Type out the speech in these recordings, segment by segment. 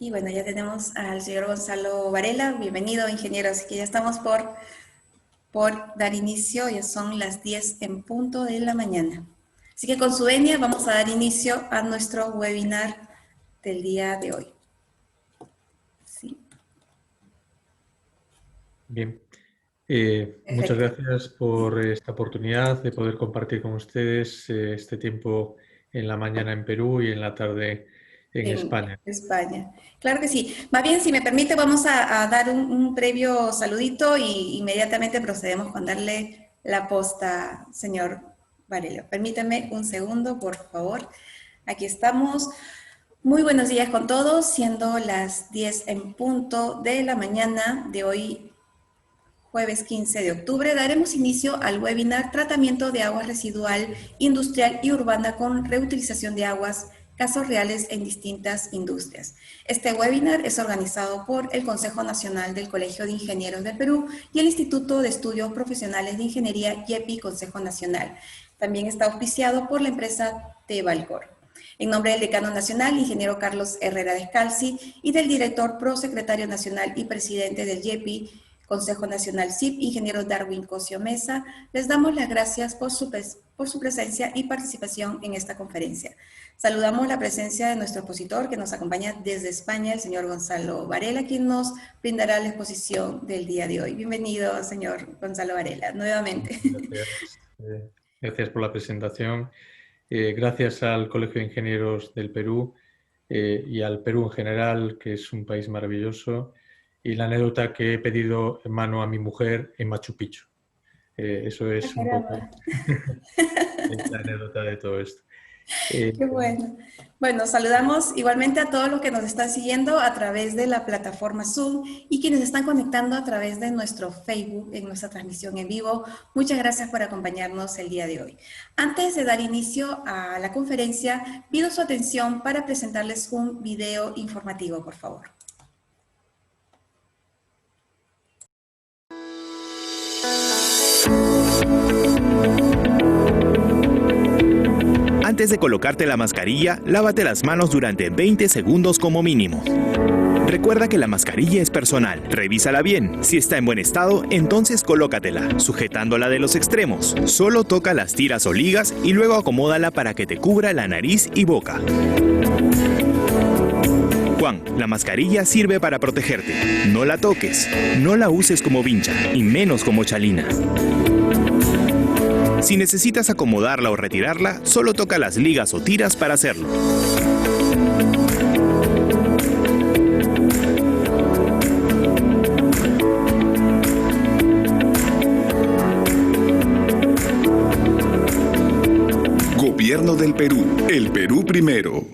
Y bueno, ya tenemos al señor Gonzalo Varela. Bienvenido, ingeniero. Así que ya estamos por dar inicio. Ya son las 10 en punto de la mañana. Así que con su venia vamos a dar inicio a nuestro webinar del día de hoy. Sí. Bien. Muchas gracias por esta oportunidad de poder compartir con ustedes este tiempo en la mañana en Perú y en la tarde en España. España. Claro que sí. Más bien, si me permite, vamos a dar un previo saludito y inmediatamente procedemos con darle la posta, señor Varela. Permítame un segundo, por favor. Aquí estamos. Muy buenos días con todos, siendo las 10 en punto de la mañana de hoy, jueves 15 de octubre, daremos inicio al webinar Tratamiento de Agua Residual Industrial y Urbana con Reutilización de Aguas, casos reales en distintas industrias. Este webinar es organizado por el Consejo Nacional del Colegio de Ingenieros del Perú y el Instituto de Estudios Profesionales de Ingeniería YEPI Consejo Nacional. También está auspiciado por la empresa Tebalcor. En nombre del decano nacional, ingeniero Carlos Herrera Descalzi, y del director prosecretario nacional y presidente del YEPI, Consejo Nacional CIP, ingeniero Darwin Cosio Mesa, les damos las gracias por su presencia y participación en esta conferencia. Saludamos la presencia de nuestro expositor que nos acompaña desde España, el señor Gonzalo Varela, quien nos brindará la exposición del día de hoy. Bienvenido, señor Gonzalo Varela, nuevamente. Gracias. Gracias por la presentación. Gracias al Colegio de Ingenieros del Perú y al Perú en general, que es un país maravilloso. Y la anécdota que he pedido en mano a mi mujer en Machu Picchu. Eso es un poco la anécdota de todo esto. Qué bueno. Bueno, saludamos igualmente a todos los que nos están siguiendo a través de la plataforma Zoom y quienes están conectando a través de nuestro Facebook en nuestra transmisión en vivo. Muchas gracias por acompañarnos el día de hoy. Antes de dar inicio a la conferencia, pido su atención para presentarles un video informativo, por favor. Antes de colocarte la mascarilla, lávate las manos durante 20 segundos como mínimo. Recuerda que la mascarilla es personal. Revísala bien. Si está en buen estado, entonces colócatela, sujetándola de los extremos. Solo toca las tiras o ligas y luego acomódala para que te cubra la nariz y boca. Juan, la mascarilla sirve para protegerte. No la toques, no la uses como vincha y menos como chalina. Si necesitas acomodarla o retirarla, solo toca las ligas o tiras para hacerlo. Gobierno del Perú. El Perú primero.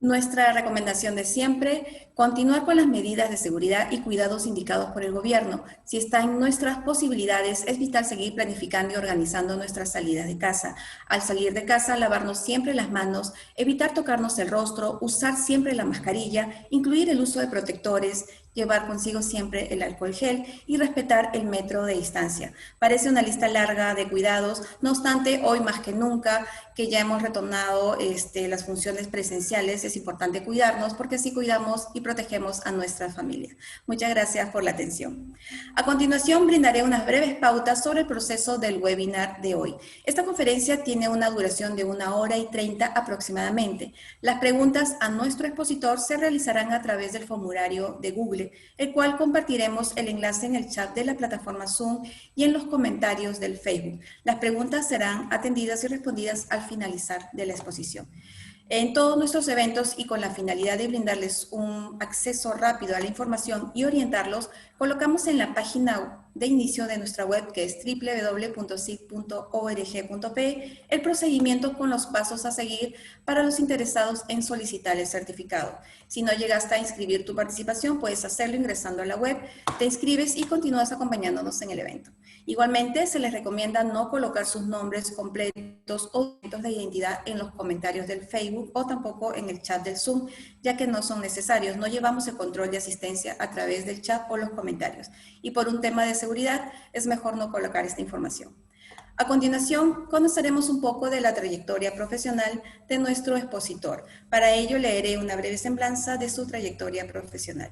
Nuestra recomendación de siempre, continuar con las medidas de seguridad y cuidados indicados por el gobierno. Si está en nuestras posibilidades, es vital seguir planificando y organizando nuestras salidas de casa. Al salir de casa, lavarnos siempre las manos, evitar tocarnos el rostro, usar siempre la mascarilla, incluir el uso de protectores, llevar consigo siempre el alcohol gel y respetar el metro de distancia. Parece una lista larga de cuidados, no obstante, hoy más que nunca, que ya hemos retornado las funciones presenciales, es importante cuidarnos porque así cuidamos y protegemos a nuestra familia. Muchas gracias por la atención. A continuación, brindaré unas breves pautas sobre el proceso del webinar de hoy. Esta conferencia tiene una duración de 1 hora y 30 aproximadamente. Las preguntas a nuestro expositor se realizarán a través del formulario de Google, el cual compartiremos el enlace en el chat de la plataforma Zoom y en los comentarios del Facebook. Las preguntas serán atendidas y respondidas al finalizar de la exposición. En todos nuestros eventos y con la finalidad de brindarles un acceso rápido a la información y orientarlos, colocamos en la página de inicio de nuestra web, que es www.sic.org.pe, el procedimiento con los pasos a seguir para los interesados en solicitar el certificado. Si no llegaste a inscribir tu participación, puedes hacerlo ingresando a la web, te inscribes y continúas acompañándonos en el evento. Igualmente, se les recomienda no colocar sus nombres completos o documentos de identidad en los comentarios del Facebook o tampoco en el chat del Zoom, ya que no son necesarios. No llevamos el control de asistencia a través del chat o los comentarios. Y por un tema de seguridad, es mejor no colocar esta información. A continuación, conoceremos un poco de la trayectoria profesional de nuestro expositor. Para ello, leeré una breve semblanza de su trayectoria profesional.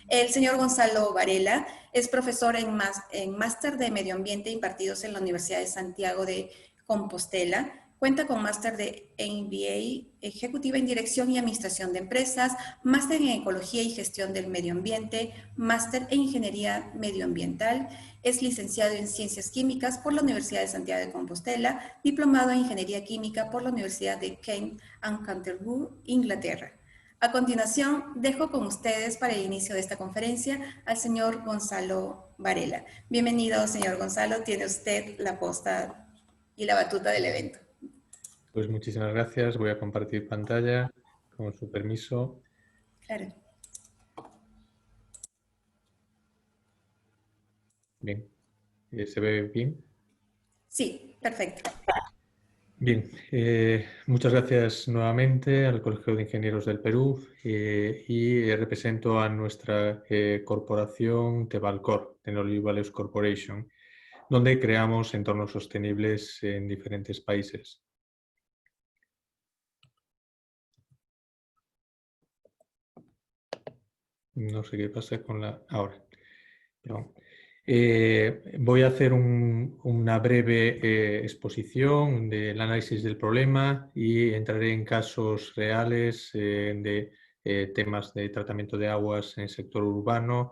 El señor Gonzalo Varela es profesor en máster de Medio Ambiente impartidos en la Universidad de Santiago de Compostela. Cuenta con máster de MBA Ejecutiva en Dirección y Administración de Empresas, máster en Ecología y Gestión del Medio Ambiente, máster en Ingeniería Medioambiental. Es licenciado en Ciencias Químicas por la Universidad de Santiago de Compostela, diplomado en Ingeniería Química por la Universidad de Kent and Canterbury, Inglaterra. A continuación, dejo con ustedes para el inicio de esta conferencia al señor Gonzalo Varela. Bienvenido, señor Gonzalo. Tiene usted la posta y la batuta del evento. Pues muchísimas gracias. Voy a compartir pantalla con su permiso. Claro. Bien. ¿Se ve bien? Sí, perfecto. Bien, muchas gracias nuevamente al Colegio de Ingenieros del Perú y represento a nuestra corporación Tebalcor, Technology Values Corporation, donde creamos entornos sostenibles en diferentes países. No sé qué pasa con la... Ahora. Perdón. Voy a hacer una breve exposición del análisis del problema y entraré en casos reales de temas de tratamiento de aguas en el sector urbano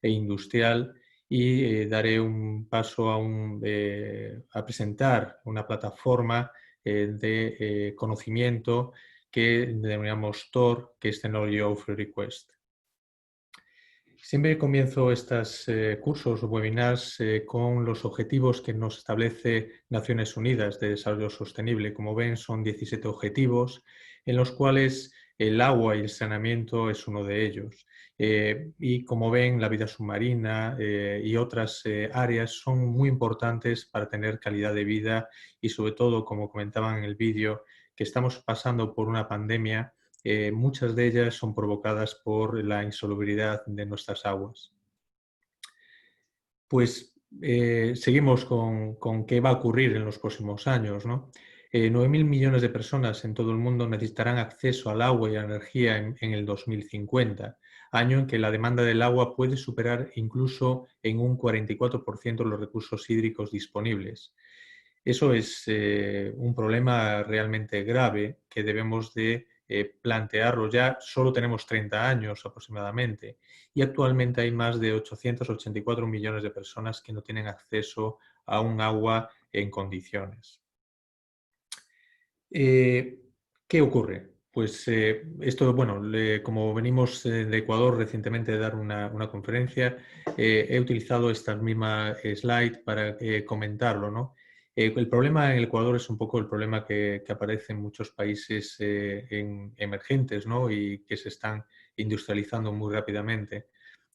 e industrial y daré un paso a presentar una plataforma de conocimiento que denominamos TOR, que es Technology Offer Request. Siempre comienzo estos cursos o webinars con los objetivos que nos establece Naciones Unidas de Desarrollo Sostenible. Como ven, son 17 objetivos en los cuales el agua y el saneamiento es uno de ellos. Y como ven, la vida submarina y otras áreas son muy importantes para tener calidad de vida y sobre todo, como comentaban en el vídeo, que estamos pasando por una pandemia. Muchas de ellas son provocadas por la insalubridad de nuestras aguas. Pues seguimos con qué va a ocurrir en los próximos años, ¿no? 9.000 millones de personas en todo el mundo necesitarán acceso al agua y a la energía en el 2050, año en que la demanda del agua puede superar incluso en un 44% los recursos hídricos disponibles. Eso es un problema realmente grave que debemos de plantearlo ya. Solo tenemos 30 años aproximadamente y actualmente hay más de 884 millones de personas que no tienen acceso a un agua en condiciones. ¿Qué ocurre? Pues esto, bueno, como venimos de Ecuador recientemente de dar una conferencia, he utilizado esta misma slide para comentarlo, ¿no? El problema en el Ecuador es un poco el problema que aparece en muchos países emergentes, ¿no? Y que se están industrializando muy rápidamente,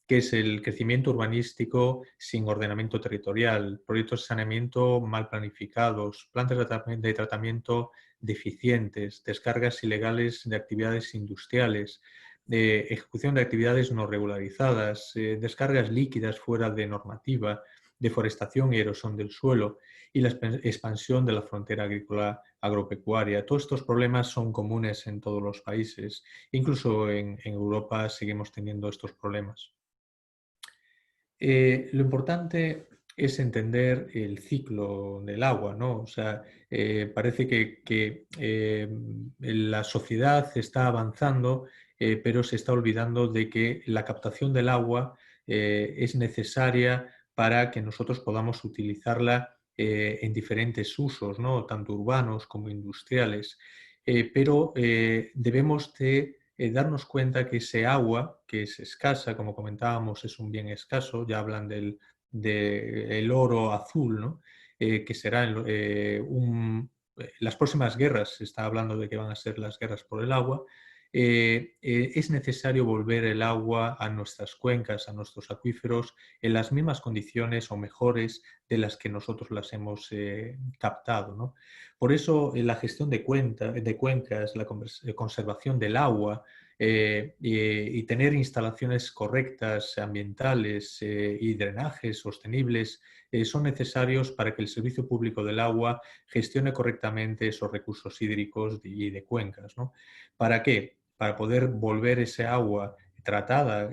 que es el crecimiento urbanístico sin ordenamiento territorial, proyectos de saneamiento mal planificados, plantas de tratamiento deficientes, descargas ilegales de actividades industriales, ejecución de actividades no regularizadas, descargas líquidas fuera de normativa, deforestación y erosión del suelo y la expansión de la frontera agrícola agropecuaria. Todos estos problemas son comunes en todos los países. Incluso en Europa seguimos teniendo estos problemas. Lo importante es entender el ciclo del agua, ¿no? O sea, parece que la sociedad está avanzando, pero se está olvidando de que la captación del agua es necesaria para que nosotros podamos utilizarla en diferentes usos, ¿no? Tanto urbanos como industriales. Pero debemos de darnos cuenta que ese agua, que es escasa, como comentábamos, es un bien escaso, ya hablan del oro azul, ¿no? Que será las próximas guerras, se está hablando de que van a ser las guerras por el agua. Es necesario volver el agua a nuestras cuencas, a nuestros acuíferos, en las mismas condiciones o mejores de las que nosotros las hemos captado, ¿no? Por eso la gestión de cuencas, la conservación del agua y tener instalaciones correctas, ambientales y drenajes sostenibles son necesarios para que el Servicio Público del Agua gestione correctamente esos recursos hídricos y de cuencas, ¿no? ¿Para qué? Para poder volver ese agua tratada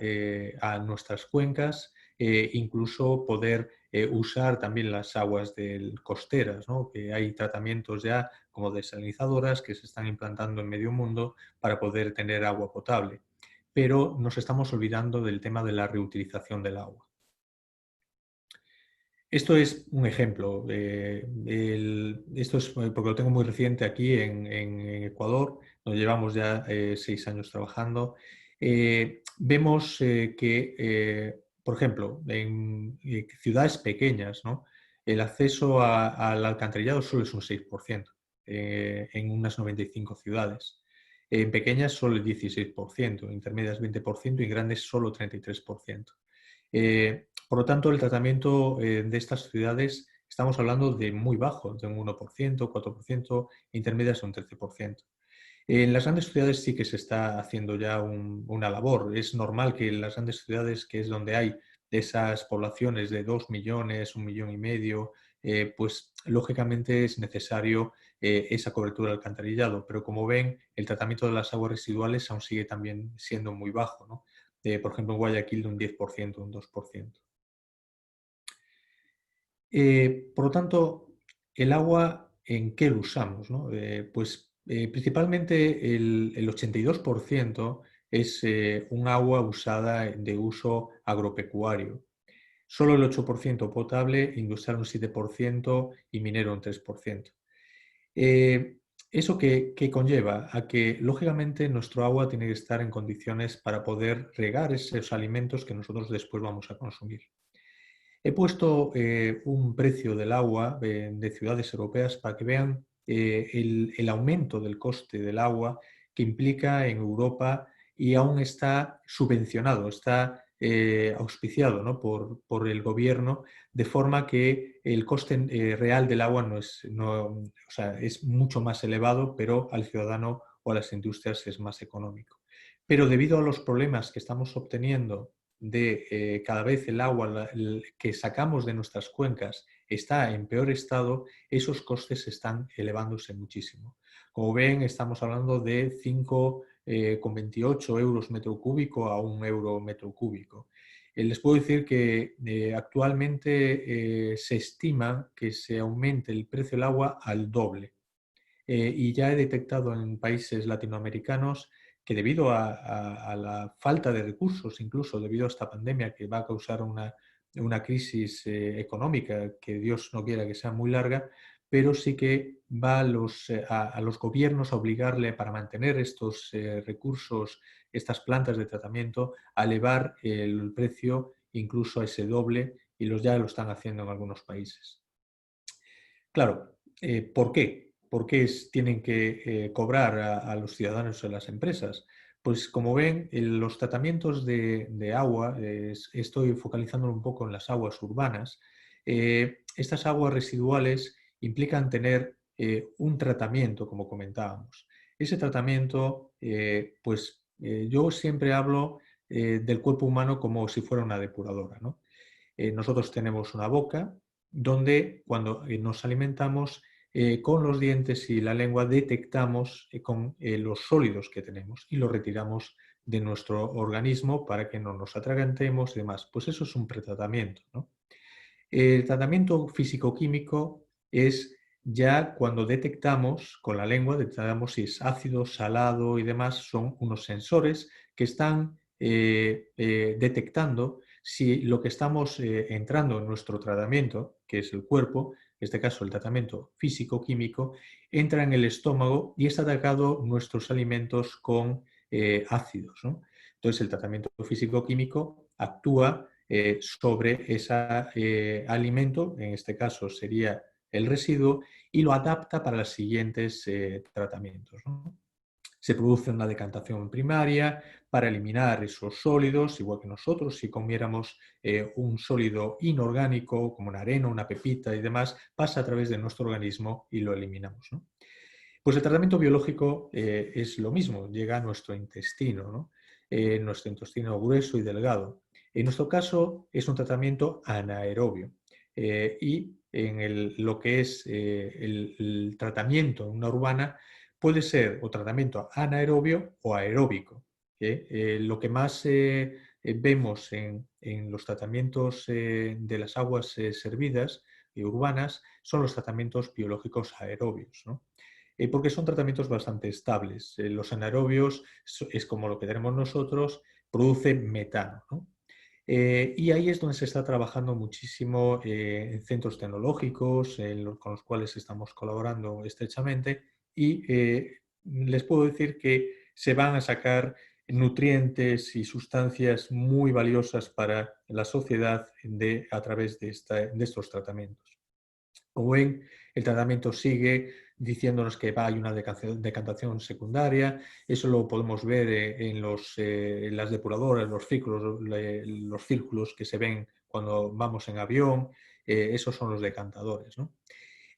a nuestras cuencas, incluso poder usar también las aguas costeras, ¿no? Que hay tratamientos ya como desalinizadoras que se están implantando en medio mundo para poder tener agua potable. Pero nos estamos olvidando del tema de la reutilización del agua. Esto es un ejemplo. Esto es porque lo tengo muy reciente aquí en Ecuador, donde llevamos ya 6 años trabajando. Vemos que, por ejemplo, en ciudades pequeñas, ¿no? El acceso al alcantarillado solo es un 6%, en unas 95 ciudades. En pequeñas solo el 16%, en intermedias 20% y en grandes solo 33%. Por lo tanto, el tratamiento de estas ciudades estamos hablando de muy bajo, de un 1%, 4%, intermedias un 13%. En las grandes ciudades sí que se está haciendo ya una labor. Es normal que en las grandes ciudades, que es donde hay esas poblaciones de 2 millones, 1,5 millones, pues lógicamente es necesario esa cobertura de alcantarillado. Pero como ven, el tratamiento de las aguas residuales aún sigue también siendo muy bajo, ¿no? Por ejemplo, en Guayaquil de un 10%, un 2%. Por lo tanto, el agua, ¿en qué lo usamos, no? Principalmente el 82% es un agua usada de uso agropecuario. Solo el 8% potable, industrial un 7% y minero un 3%. ¿Eso qué conlleva? A que, lógicamente, nuestro agua tiene que estar en condiciones para poder regar esos alimentos que nosotros después vamos a consumir. He puesto un precio del agua de ciudades europeas para que vean el aumento del coste del agua que implica en Europa y aún está subvencionado, está auspiciado, ¿no? por el gobierno, de forma que el coste real del agua o sea, es mucho más elevado, pero al ciudadano o a las industrias es más económico. Pero debido a los problemas que estamos obteniendo de cada vez el agua que sacamos de nuestras cuencas está en peor estado, esos costes están elevándose muchísimo. Como ven, estamos hablando de 5,28 euros metro cúbico a 1 euro metro cúbico. Les puedo decir que actualmente se estima que se aumente el precio del agua al doble. Y ya he detectado en países latinoamericanos que debido a la falta de recursos, incluso debido a esta pandemia que va a causar una crisis económica que Dios no quiera que sea muy larga, pero sí que va a los gobiernos a obligarle para mantener estos recursos, estas plantas de tratamiento, a elevar el precio incluso a ese doble y ya lo están haciendo en algunos países. Claro, ¿por qué? ¿Por qué tienen que cobrar a los ciudadanos y a las empresas? Pues como ven, los tratamientos de agua, estoy focalizándolo un poco en las aguas urbanas, estas aguas residuales implican tener un tratamiento, como comentábamos. Ese tratamiento, yo siempre hablo del cuerpo humano como si fuera una depuradora, ¿no? Nosotros tenemos una boca donde cuando nos alimentamos con los dientes y la lengua detectamos con los sólidos que tenemos y los retiramos de nuestro organismo para que no nos atragantemos y demás. Pues eso es un pretratamiento, ¿no? El tratamiento físico-químico es ya cuando detectamos con la lengua, detectamos si es ácido, salado y demás, son unos sensores que están detectando si lo que estamos entrando en nuestro tratamiento, que es el cuerpo, en este caso el tratamiento físico-químico, entra en el estómago y está atacando nuestros alimentos con ácidos, ¿no? Entonces el tratamiento físico-químico actúa sobre ese alimento, en este caso sería el residuo, y lo adapta para los siguientes tratamientos, ¿no? Se produce una decantación primaria para eliminar esos sólidos, igual que nosotros si comiéramos un sólido inorgánico como una arena, una pepita y demás, pasa a través de nuestro organismo y lo eliminamos, ¿no? Pues el tratamiento biológico es lo mismo, llega a nuestro intestino, ¿no? Nuestro intestino grueso y delgado. En nuestro caso es un tratamiento anaerobio y lo que es el tratamiento en una urbana puede ser o tratamiento anaerobio o aeróbico. Lo que más vemos en los tratamientos de las aguas servidas y urbanas son los tratamientos biológicos aerobios, ¿no? Porque son tratamientos bastante estables. Los anaerobios es como lo que tenemos nosotros, producen metano, ¿no? Y ahí es donde se está trabajando muchísimo en centros tecnológicos con los cuales estamos colaborando estrechamente y les puedo decir que se van a sacar nutrientes y sustancias muy valiosas para la sociedad a través de estos tratamientos. Como ven, el tratamiento sigue diciéndonos que hay una decantación secundaria. Eso lo podemos ver en las depuradoras, los círculos que se ven cuando vamos en avión. Esos son los decantadores, ¿no?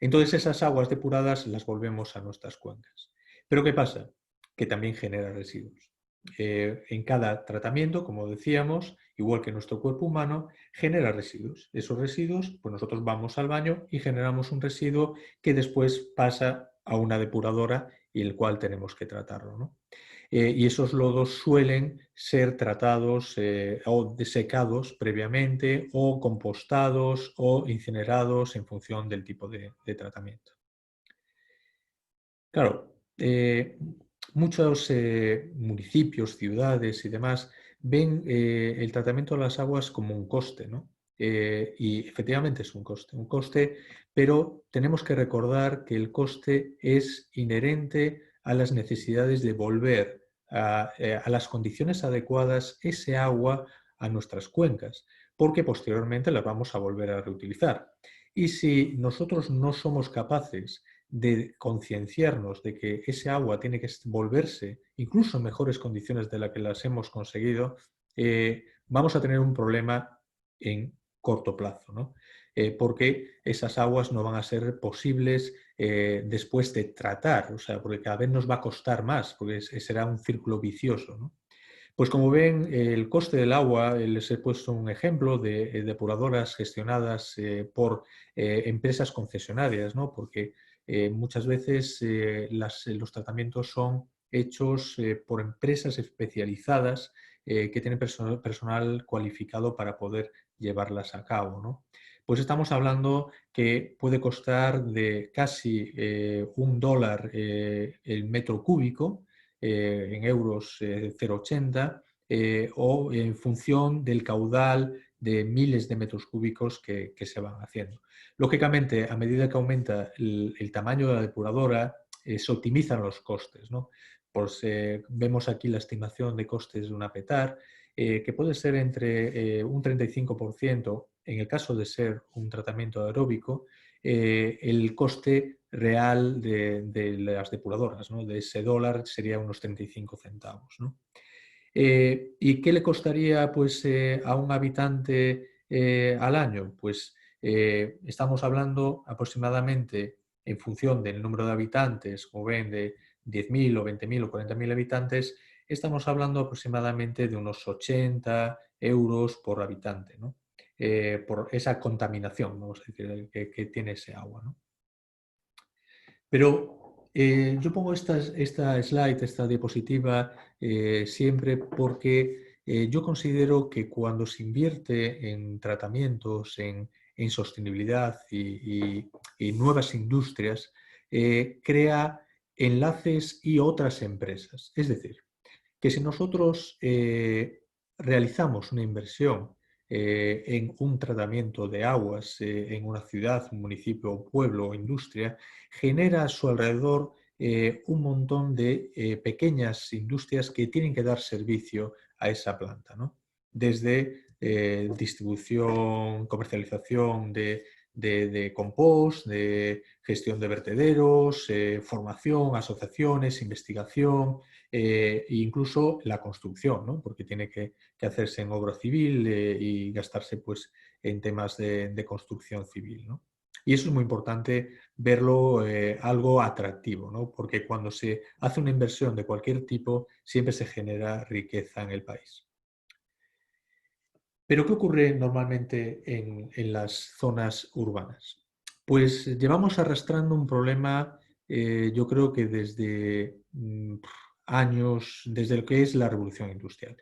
Entonces esas aguas depuradas las volvemos a nuestras cuencas. Pero ¿qué pasa? Que también genera residuos. En cada tratamiento, como decíamos, igual que nuestro cuerpo humano, genera residuos. Esos residuos, pues nosotros vamos al baño y generamos un residuo que después pasa a una depuradora y el cual tenemos que tratarlo, ¿no? Y esos lodos suelen ser tratados o desecados previamente o compostados o incinerados en función del tipo de tratamiento. Claro, muchos municipios, ciudades y demás ven el tratamiento de las aguas como un coste, ¿no? Y efectivamente es un coste, pero tenemos que recordar que el coste es inherente a las necesidades de volver a las condiciones adecuadas ese agua a nuestras cuencas, porque posteriormente las vamos a volver a reutilizar. Y si nosotros no somos capaces de concienciarnos de que ese agua tiene que volverse incluso en mejores condiciones de las que las hemos conseguido, vamos a tener un problema en corto plazo, ¿no? Porque esas aguas no van a ser posibles después de tratar, o sea, porque cada vez nos va a costar más, porque será un círculo vicioso, ¿no? Pues como ven, el coste del agua, les he puesto un ejemplo de depuradoras gestionadas por empresas concesionarias, ¿no? Porque muchas veces los tratamientos son hechos por empresas especializadas que tienen personal cualificado para poder llevarlas a cabo, ¿no? Pues estamos hablando que puede costar de casi $1 el metro cúbico, en euros 0,80 o en función del caudal de miles de metros cúbicos que se van haciendo. Lógicamente, a medida que aumenta el tamaño de la depuradora, se optimizan los costes, ¿no? Pues, vemos aquí la estimación de costes de una petar, que puede ser entre un 35% en el caso de ser un tratamiento aeróbico, el coste real de las depuradoras, ¿no? De ese dólar sería unos 35 centavos, ¿no? ¿Y qué le costaría pues, a un habitante al año? Pues estamos hablando aproximadamente, en función del número de habitantes, como ven, de 10.000 o 20.000 o 40.000 habitantes, estamos hablando aproximadamente de unos 80 euros por habitante, ¿no? Por esa contaminación, vamos a decir, que tiene ese agua, ¿no? Pero yo pongo esta slide, esta diapositiva, siempre porque yo considero que cuando se invierte en tratamientos, en sostenibilidad y nuevas industrias, crea enlaces y otras empresas. Es decir, que si nosotros realizamos una inversión en un tratamiento de aguas en una ciudad, un municipio, pueblo o industria, genera a su alrededor un montón de pequeñas industrias que tienen que dar servicio a esa planta, ¿no? Desde distribución, comercialización de compost, de gestión de vertederos, formación, asociaciones, investigación, e incluso la construcción, ¿no? Porque tiene que hacerse en obra civil y gastarse pues, en temas de construcción civil, ¿no? Y eso es muy importante verlo algo atractivo, ¿no? Porque cuando se hace una inversión de cualquier tipo, siempre se genera riqueza en el país. Pero ¿qué ocurre normalmente en las zonas urbanas? Pues llevamos arrastrando un problema, yo creo que desde años, desde lo que es la revolución industrial,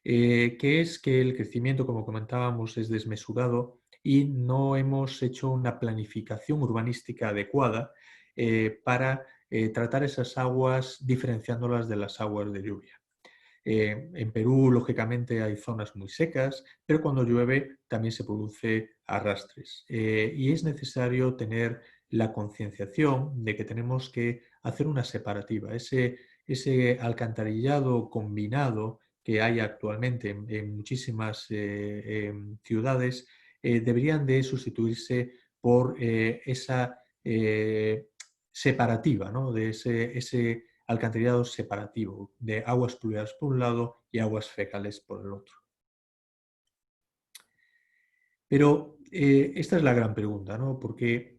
que es que el crecimiento, como comentábamos, es desmesurado y no hemos hecho una planificación urbanística adecuada para tratar esas aguas diferenciándolas de las aguas de lluvia. En Perú, lógicamente, hay zonas muy secas, pero cuando llueve también se produce arrastres. Y es necesario tener la concienciación de que tenemos que hacer una separativa. Ese alcantarillado combinado que hay actualmente en muchísimas ciudades deberían de sustituirse por esa separativa, ¿no? De ese alcantarillado separativo de aguas pluviales por un lado y aguas fecales por el otro. Pero esta es la gran pregunta, ¿no? Porque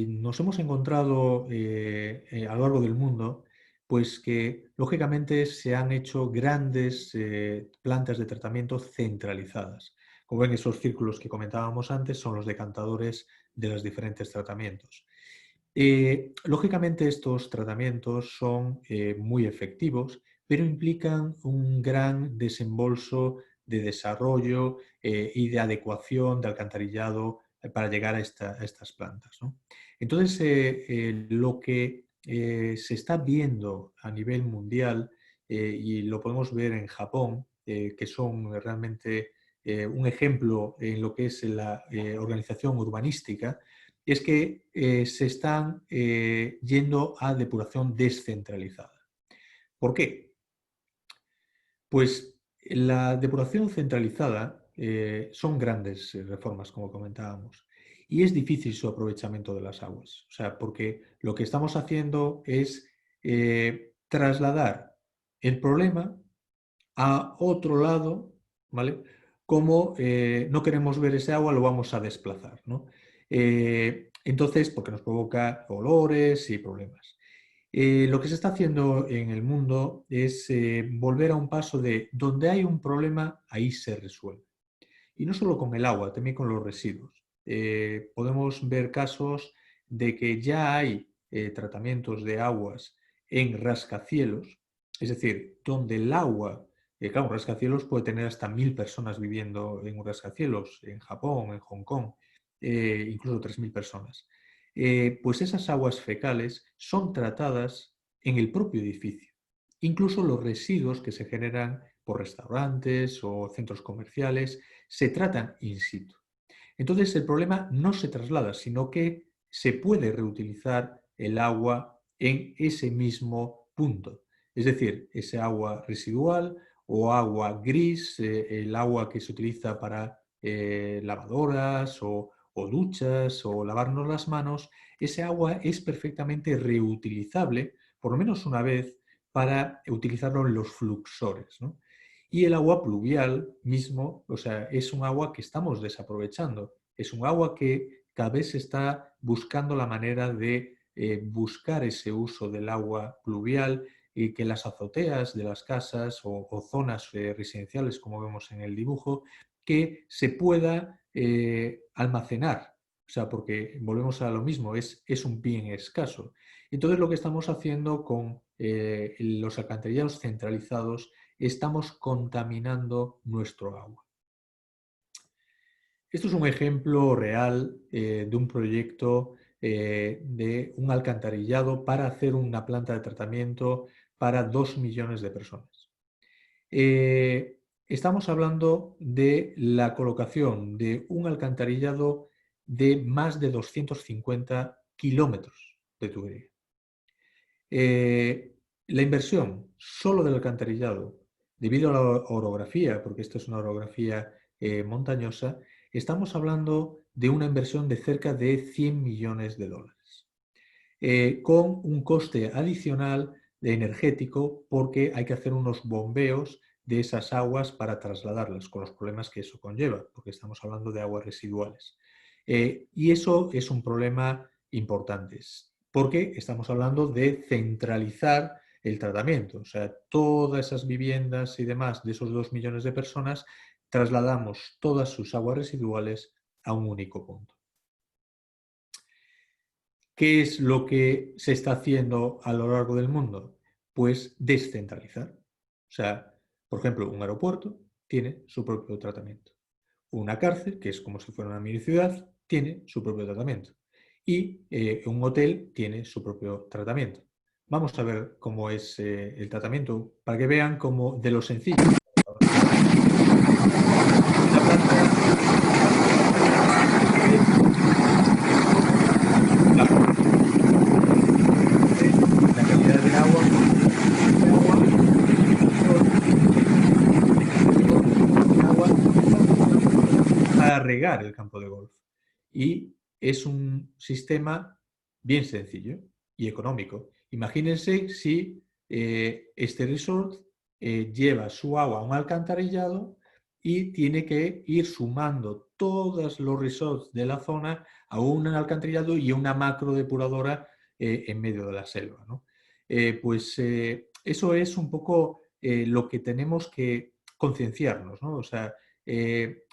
nos hemos encontrado a lo largo del mundo, pues que lógicamente se han hecho grandes plantas de tratamiento centralizadas. Como ven, esos círculos que comentábamos antes son los decantadores de los diferentes tratamientos. Lógicamente estos tratamientos son muy efectivos, pero implican un gran desembolso de desarrollo y de adecuación de alcantarillado para llegar a estas plantas, ¿no? Entonces, lo que se está viendo a nivel mundial, y lo podemos ver en Japón, que son realmente un ejemplo en lo que es la organización urbanística, es que se están yendo a depuración descentralizada. ¿Por qué? Pues la depuración centralizada son grandes reformas, como comentábamos, y es difícil su aprovechamiento de las aguas. O sea, porque lo que estamos haciendo es trasladar el problema a otro lado, ¿vale? Como no queremos ver ese agua, lo vamos a desplazar, ¿no? Entonces, porque nos provoca olores y problemas. Lo que se está haciendo en el mundo es volver a un paso de donde hay un problema, ahí se resuelve. Y no solo con el agua, también con los residuos. Podemos ver casos de que ya hay tratamientos de aguas en rascacielos, es decir, donde el agua, claro, un rascacielos puede tener hasta 1000 personas viviendo en un rascacielos, en Japón, en Hong Kong, incluso 3000 personas. Pues esas aguas fecales son tratadas en el propio edificio. Incluso los residuos que se generan por restaurantes o centros comerciales se tratan in situ. Entonces el problema no se traslada, sino que se puede reutilizar el agua en ese mismo punto. Es decir, ese agua residual o agua gris, el agua que se utiliza para lavadoras o duchas o lavarnos las manos, ese agua es perfectamente reutilizable, por lo menos una vez, para utilizarlo en los fluxores, ¿no? Y el agua pluvial mismo, o sea, es un agua que estamos desaprovechando. Es un agua que cada vez se está buscando la manera de buscar ese uso del agua pluvial y que las azoteas de las casas o zonas residenciales, como vemos en el dibujo, que se pueda almacenar. O sea, porque volvemos a lo mismo, es un bien escaso. Entonces, lo que estamos haciendo con los alcantarillados centralizados, estamos contaminando nuestro agua. Esto es un ejemplo real de un proyecto de un alcantarillado para hacer una planta de tratamiento para 2 millones de personas. Estamos hablando de la colocación de un alcantarillado de más de 250 kilómetros de tubería. La inversión solo del alcantarillado, debido a la orografía, porque esto es una orografía montañosa, estamos hablando de una inversión de cerca de 100 millones de dólares, con un coste adicional de energético porque hay que hacer unos bombeos de esas aguas para trasladarlas, con los problemas que eso conlleva, porque estamos hablando de aguas residuales. Y eso es un problema importante, porque estamos hablando de centralizar el tratamiento. O sea, todas esas viviendas y demás de esos 2 millones de personas, trasladamos todas sus aguas residuales a un único punto. ¿Qué es lo que se está haciendo a lo largo del mundo? Pues descentralizar. O sea, por ejemplo, un aeropuerto tiene su propio tratamiento. Una cárcel, que es como si fuera una mini ciudad, tiene su propio tratamiento. Y un hotel tiene su propio tratamiento. Vamos a ver cómo es el tratamiento para que vean cómo de lo sencillo. Una planta, la calidad del agua, para regar el campo de golf. Y es un sistema bien sencillo y económico. Imagínense si este resort lleva su agua a un alcantarillado y tiene que ir sumando todos los resorts de la zona a un alcantarillado y a una macro depuradora en medio de la selva, ¿no? Pues eso es un poco lo que tenemos que concienciarnos, ¿no? O sea,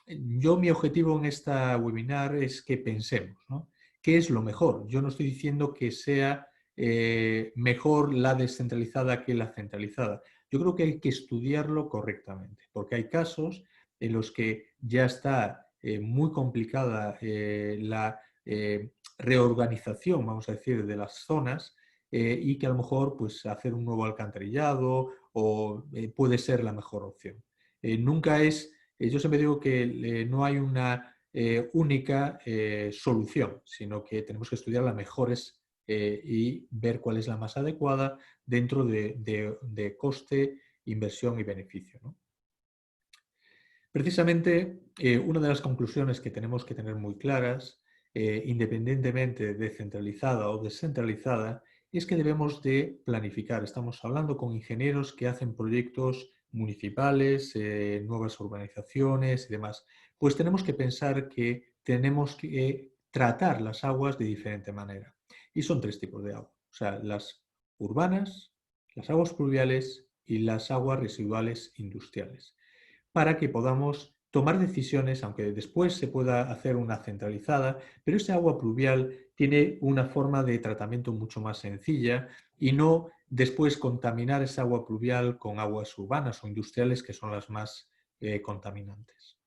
mi objetivo en esta webinar es que pensemos, ¿no? ¿Qué es lo mejor? Yo no estoy diciendo que sea mejor la descentralizada que la centralizada. Yo creo que hay que estudiarlo correctamente, porque hay casos en los que ya está muy complicada la reorganización, vamos a decir, de las zonas y que a lo mejor pues, hacer un nuevo alcantarillado o puede ser la mejor opción. Nunca es yo siempre digo que no hay una única solución, sino que tenemos que estudiar las mejores y ver cuál es la más adecuada dentro de coste, inversión y beneficio, ¿no? Precisamente, una de las conclusiones que tenemos que tener muy claras, independientemente de centralizada o descentralizada, es que debemos de planificar. Estamos hablando con ingenieros que hacen proyectos municipales, nuevas urbanizaciones y demás. Pues tenemos que pensar que tenemos que tratar las aguas de diferente manera. Y son 3 tipos de agua. O sea, las urbanas, las aguas pluviales y las aguas residuales industriales, para que podamos tomar decisiones, aunque después se pueda hacer una centralizada, pero ese agua pluvial tiene una forma de tratamiento mucho más sencilla y no después contaminar esa agua pluvial con aguas urbanas o industriales que son las más contaminantes.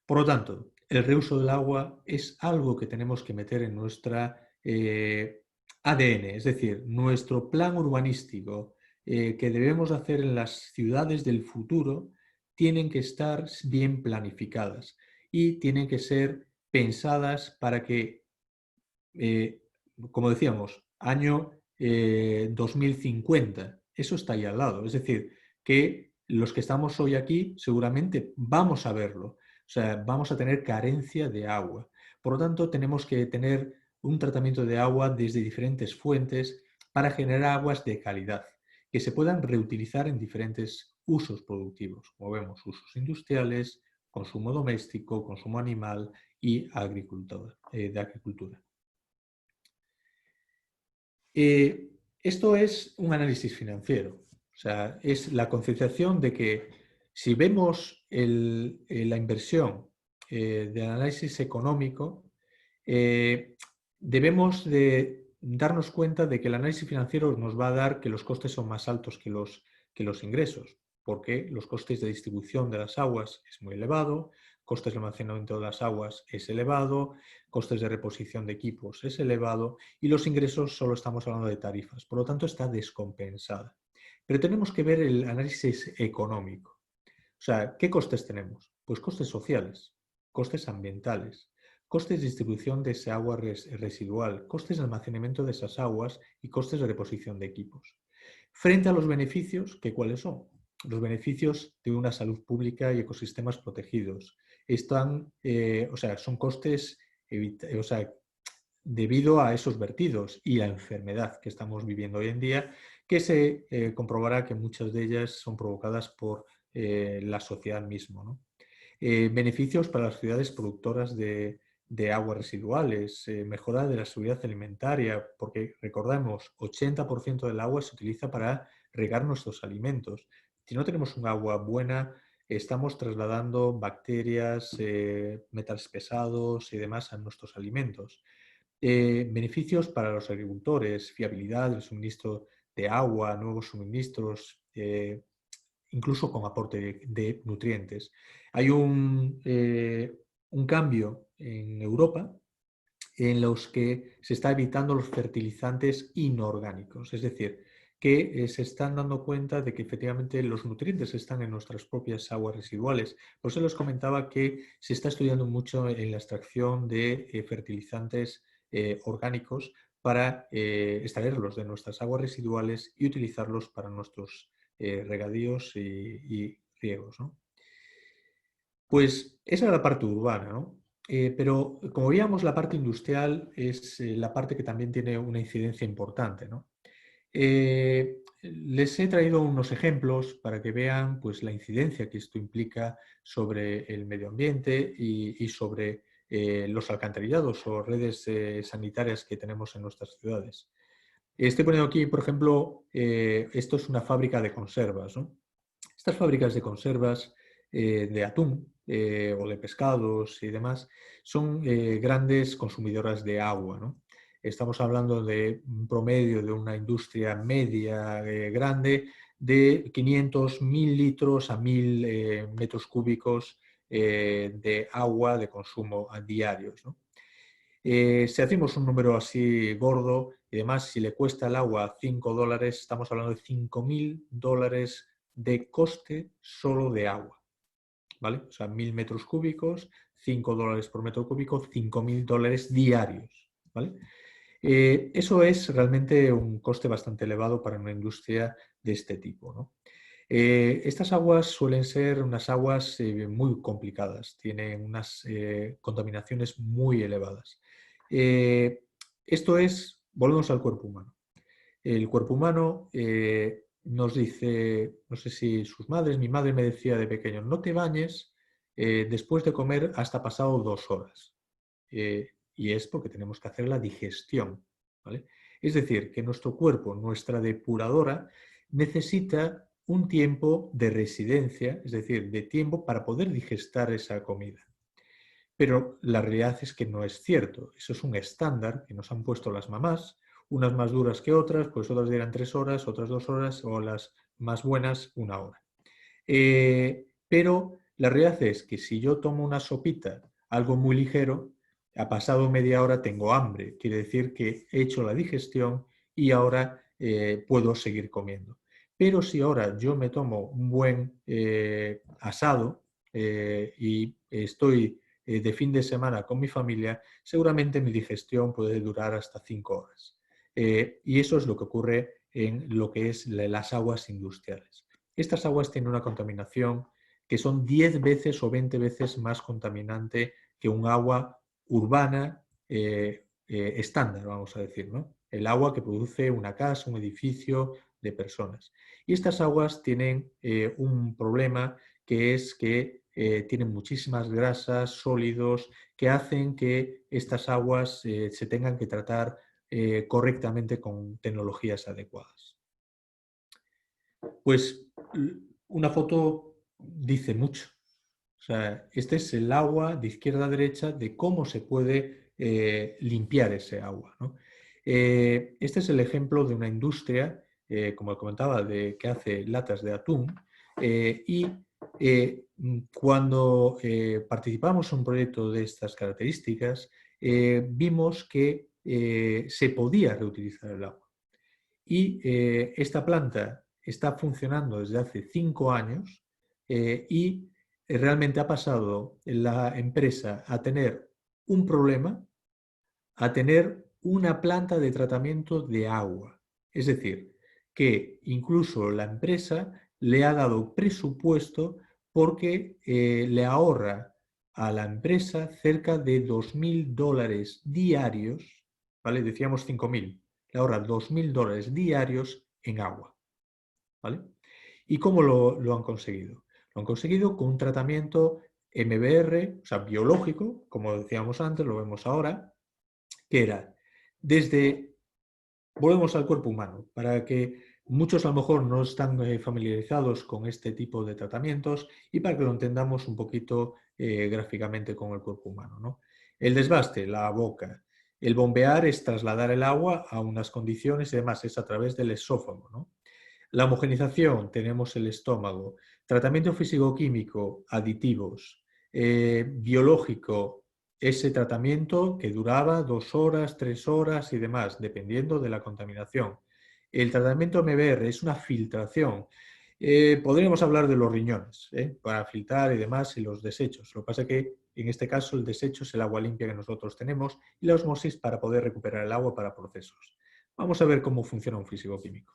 Por lo tanto, el reuso del agua es algo que tenemos que meter en nuestra ADN, es decir, nuestro plan urbanístico que debemos hacer en las ciudades del futuro tienen que estar bien planificadas y tienen que ser pensadas para que, como decíamos, año 2050, eso está ahí al lado. Es decir, que los que estamos hoy aquí seguramente vamos a verlo. O sea, vamos a tener carencia de agua. Por lo tanto, tenemos que tener un tratamiento de agua desde diferentes fuentes para generar aguas de calidad que se puedan reutilizar en diferentes usos productivos, como vemos, usos industriales, consumo doméstico, consumo animal y de agricultura. Esto es un análisis financiero, o sea, es la concienciación de que si vemos la inversión del análisis económico, debemos de darnos cuenta de que el análisis financiero nos va a dar que los costes son más altos que los ingresos, porque los costes de distribución de las aguas es muy elevado, costes de almacenamiento de las aguas es elevado, costes de reposición de equipos es elevado y los ingresos solo estamos hablando de tarifas, por lo tanto está descompensada. Pero tenemos que ver el análisis económico. O sea, ¿qué costes tenemos? Pues costes sociales, costes ambientales, costes de distribución de esa agua residual, costes de almacenamiento de esas aguas y costes de reposición de equipos. Frente a los beneficios, ¿cuáles son? Los beneficios de una salud pública y ecosistemas protegidos. Son costes debido a esos vertidos y la enfermedad que estamos viviendo hoy en día, que se comprobará que muchas de ellas son provocadas por la sociedad misma, ¿no? Beneficios para las ciudades productoras de de aguas residuales, mejora de la seguridad alimentaria, porque recordemos, 80% del agua se utiliza para regar nuestros alimentos. Si no tenemos un agua buena, estamos trasladando bacterias, metales pesados y demás a nuestros alimentos. Beneficios para los agricultores, fiabilidad del suministro de agua, nuevos suministros, incluso con aporte de nutrientes. Hay un cambio en Europa en los que se está evitando los fertilizantes inorgánicos, es decir, que se están dando cuenta de que efectivamente los nutrientes están en nuestras propias aguas residuales. Por eso les comentaba que se está estudiando mucho en la extracción de fertilizantes orgánicos para extraerlos de nuestras aguas residuales y utilizarlos para nuestros regadíos y riegos, ¿no? Pues esa era la parte urbana, ¿no? Pero como veíamos, la parte industrial es la parte que también tiene una incidencia importante, ¿no? Les he traído unos ejemplos para que vean pues, la incidencia que esto implica sobre el medio ambiente y sobre los alcantarillados o redes sanitarias que tenemos en nuestras ciudades. Estoy poniendo aquí, por ejemplo, esto es una fábrica de conservas, ¿no? Estas fábricas de conservas de atún o de pescados y demás son grandes consumidoras de agua, ¿no? Estamos hablando de un promedio de una industria media grande de 500.000 litros a 1.000 metros cúbicos de agua de consumo a diarios, ¿no? Si hacemos un número así gordo y demás, si le cuesta el agua $5, estamos hablando de $5.000 de coste solo de agua, ¿vale? O sea, 1.000 metros cúbicos, $5 por metro cúbico, $5.000 diarios, ¿vale? Eso es realmente un coste bastante elevado para una industria de este tipo, ¿no? Estas aguas suelen ser unas aguas muy complicadas, tienen unas contaminaciones muy elevadas. Esto es, volvemos al cuerpo humano. El cuerpo humano nos dice, no sé si sus madres, mi madre me decía de pequeño, no te bañes después de comer hasta pasado 2 horas. Y es porque tenemos que hacer la digestión, ¿vale? Es decir, que nuestro cuerpo, nuestra depuradora, necesita un tiempo de residencia, es decir, de tiempo para poder digestar esa comida. Pero la realidad es que no es cierto. Eso es un estándar que nos han puesto las mamás, unas más duras que otras, pues otras dirán 3 horas, otras 2 horas o las más buenas 1 hora. Pero la realidad es que si yo tomo una sopita, algo muy ligero, ha pasado media hora tengo hambre. Quiere decir que he hecho la digestión y ahora puedo seguir comiendo. Pero si ahora yo me tomo un buen asado y estoy de fin de semana con mi familia, seguramente mi digestión puede durar hasta 5 horas. Y eso es lo que ocurre en lo que es las aguas industriales. Estas aguas tienen una contaminación que son 10 veces o 20 veces más contaminante que un agua urbana estándar, vamos a decir, ¿no? El agua que produce una casa, un edificio de personas. Y estas aguas tienen un problema que es que tienen muchísimas grasas, sólidos, que hacen que estas aguas se tengan que tratar correctamente con tecnologías adecuadas. Pues una foto dice mucho. O sea, este es el agua de izquierda a derecha de cómo se puede limpiar ese agua, ¿no? Este es el ejemplo de una industria, como comentaba, que hace latas de atún y cuando participamos en un proyecto de estas características, vimos que se podía reutilizar el agua. Y esta planta está funcionando desde hace 5 años y realmente ha pasado la empresa a tener un problema a tener una planta de tratamiento de agua. Es decir, que incluso la empresa le ha dado presupuesto porque le ahorra a la empresa cerca de $2.000 diarios, ¿vale? Decíamos 5.000, le ahorra $2.000 diarios en agua, ¿vale? ¿Y cómo lo han conseguido? Lo han conseguido con un tratamiento MBR, o sea, biológico, como decíamos antes, lo vemos ahora, que era volvemos al cuerpo humano, para que muchos a lo mejor no están familiarizados con este tipo de tratamientos y para que lo entendamos un poquito gráficamente con el cuerpo humano, ¿no? El desbaste, la boca. El bombear es trasladar el agua a unas condiciones y demás, es a través del esófago, ¿no? La homogenización, tenemos el estómago. Tratamiento físico-químico, aditivos. Biológico, ese tratamiento que duraba 2 horas, 3 horas y demás, dependiendo de la contaminación. El tratamiento MBR es una filtración. Podríamos hablar de los riñones, para filtrar y demás, y los desechos. Lo que pasa es que en este caso el desecho es el agua limpia que nosotros tenemos y la osmosis para poder recuperar el agua para procesos. Vamos a ver cómo funciona un físico-químico.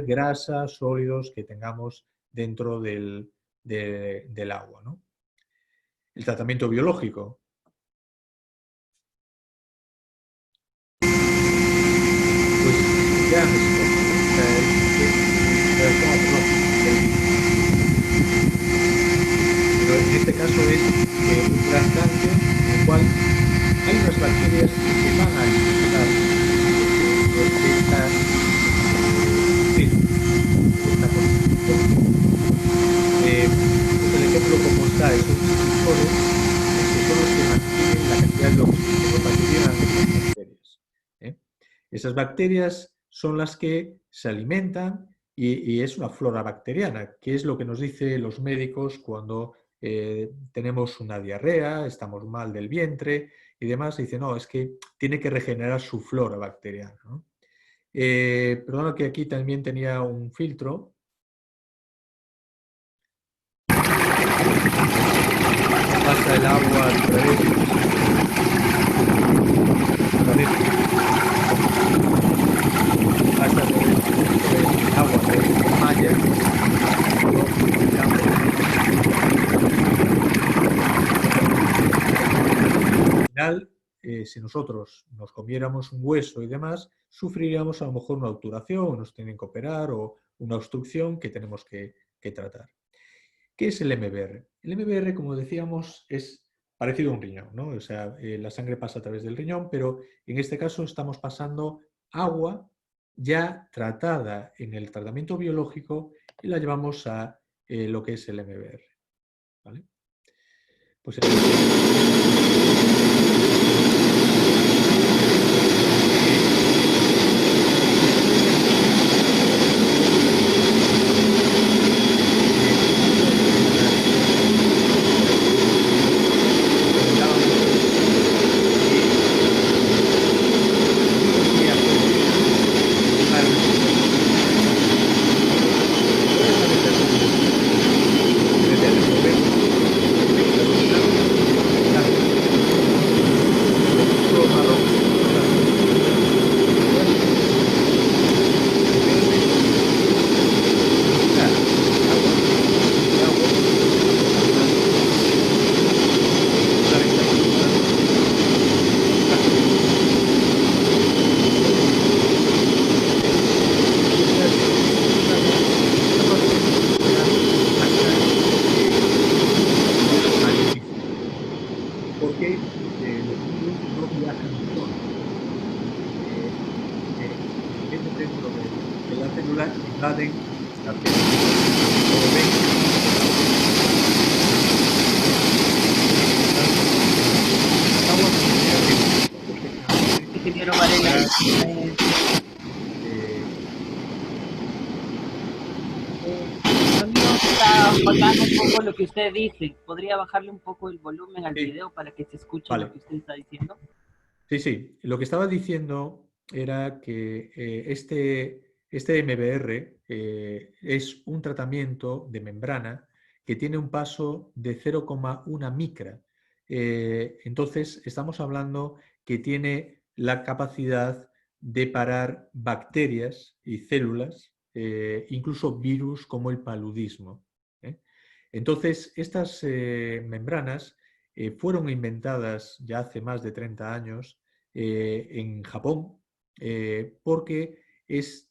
Grasas, sólidos que tengamos dentro del agua, ¿no? El tratamiento biológico. Pues ya pero en este caso es un gran tanque en el cual hay unas bacterias que van a eliminar esta constitución. El ejemplo como está es un solo que son los que mantienen la cantidad de oxígeno para que llegan esas bacterias. Esas bacterias son las que se alimentan y es una flora bacteriana, que es lo que nos dicen los médicos cuando tenemos una diarrea, estamos mal del vientre y demás, y dicen, no, es que tiene que regenerar su flora bacteriana, ¿no? Perdona que aquí también tenía un filtro. Pasa el agua a través el agua de malla. Al final, si nosotros nos comiéramos un hueso y demás, sufriríamos a lo mejor una obturación, o nos tienen que operar, o una obstrucción que tenemos que tratar. ¿Qué es el MBR? El MBR, como decíamos, es parecido a un riñón, ¿no? O sea, la sangre pasa a través del riñón, pero en este caso estamos pasando agua ya tratada en el tratamiento biológico y la llevamos a lo que es el MBR, ¿vale? Pues porque los virus no viajan solos. Dentro de la célula invaden la Ingeniero Varela, el sonido está apagando un poco lo que usted dice. ¿Podría bajarle un poco el volumen al video para que se escuche lo que usted está diciendo? Sí. Lo que estaba diciendo era que este MBR es un tratamiento de membrana que tiene un paso de 0,1 micra. Entonces, estamos hablando que tiene la capacidad de parar bacterias y células, incluso virus como el paludismo. Entonces, estas membranas fueron inventadas ya hace más de 30 años en Japón porque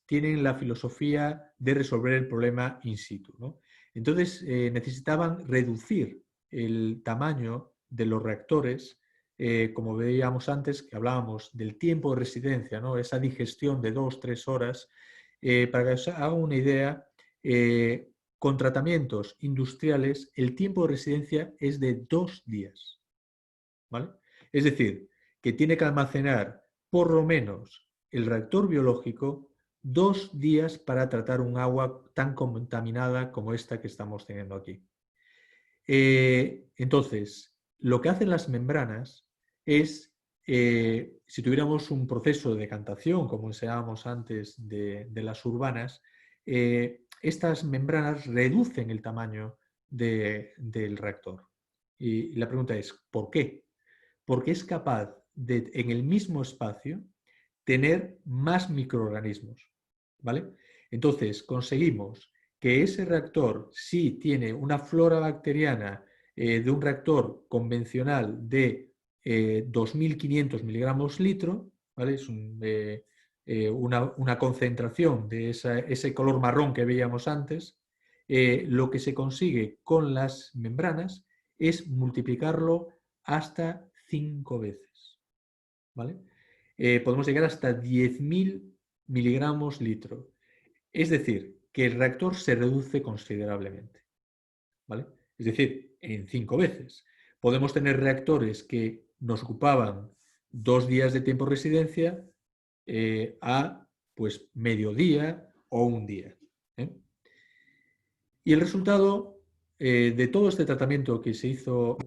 tienen la filosofía de resolver el problema in situ, ¿no? Entonces, necesitaban reducir el tamaño de los reactores, como veíamos antes, que hablábamos del tiempo de residencia, ¿no? Esa digestión de 2-3 horas. Para que os haga una idea, con tratamientos industriales, el tiempo de residencia es de 2 días. ¿Vale? Es decir, que tiene que almacenar por lo menos el reactor biológico 2 días para tratar un agua tan contaminada como esta que estamos teniendo aquí. Entonces, lo que hacen las membranas es, si tuviéramos un proceso de decantación, como enseñábamos antes de las urbanas, estas membranas reducen el tamaño del reactor. Y la pregunta es, ¿por qué? Porque es capaz de, en el mismo espacio, tener más microorganismos, ¿vale? Entonces, conseguimos que ese reactor, si tiene una flora bacteriana de un reactor convencional de 2.500 miligramos litro, ¿vale? Es una concentración de ese color marrón que veíamos antes. Lo que se consigue con las membranas es multiplicarlo hasta 5 veces, ¿vale? Podemos llegar hasta 10.000 miligramos litro. Es decir, que el reactor se reduce considerablemente, ¿vale? Es decir, en 5 veces. Podemos tener reactores que nos ocupaban 2 días de tiempo de residencia a pues mediodía o un día. Y el resultado de todo este tratamiento que se hizo...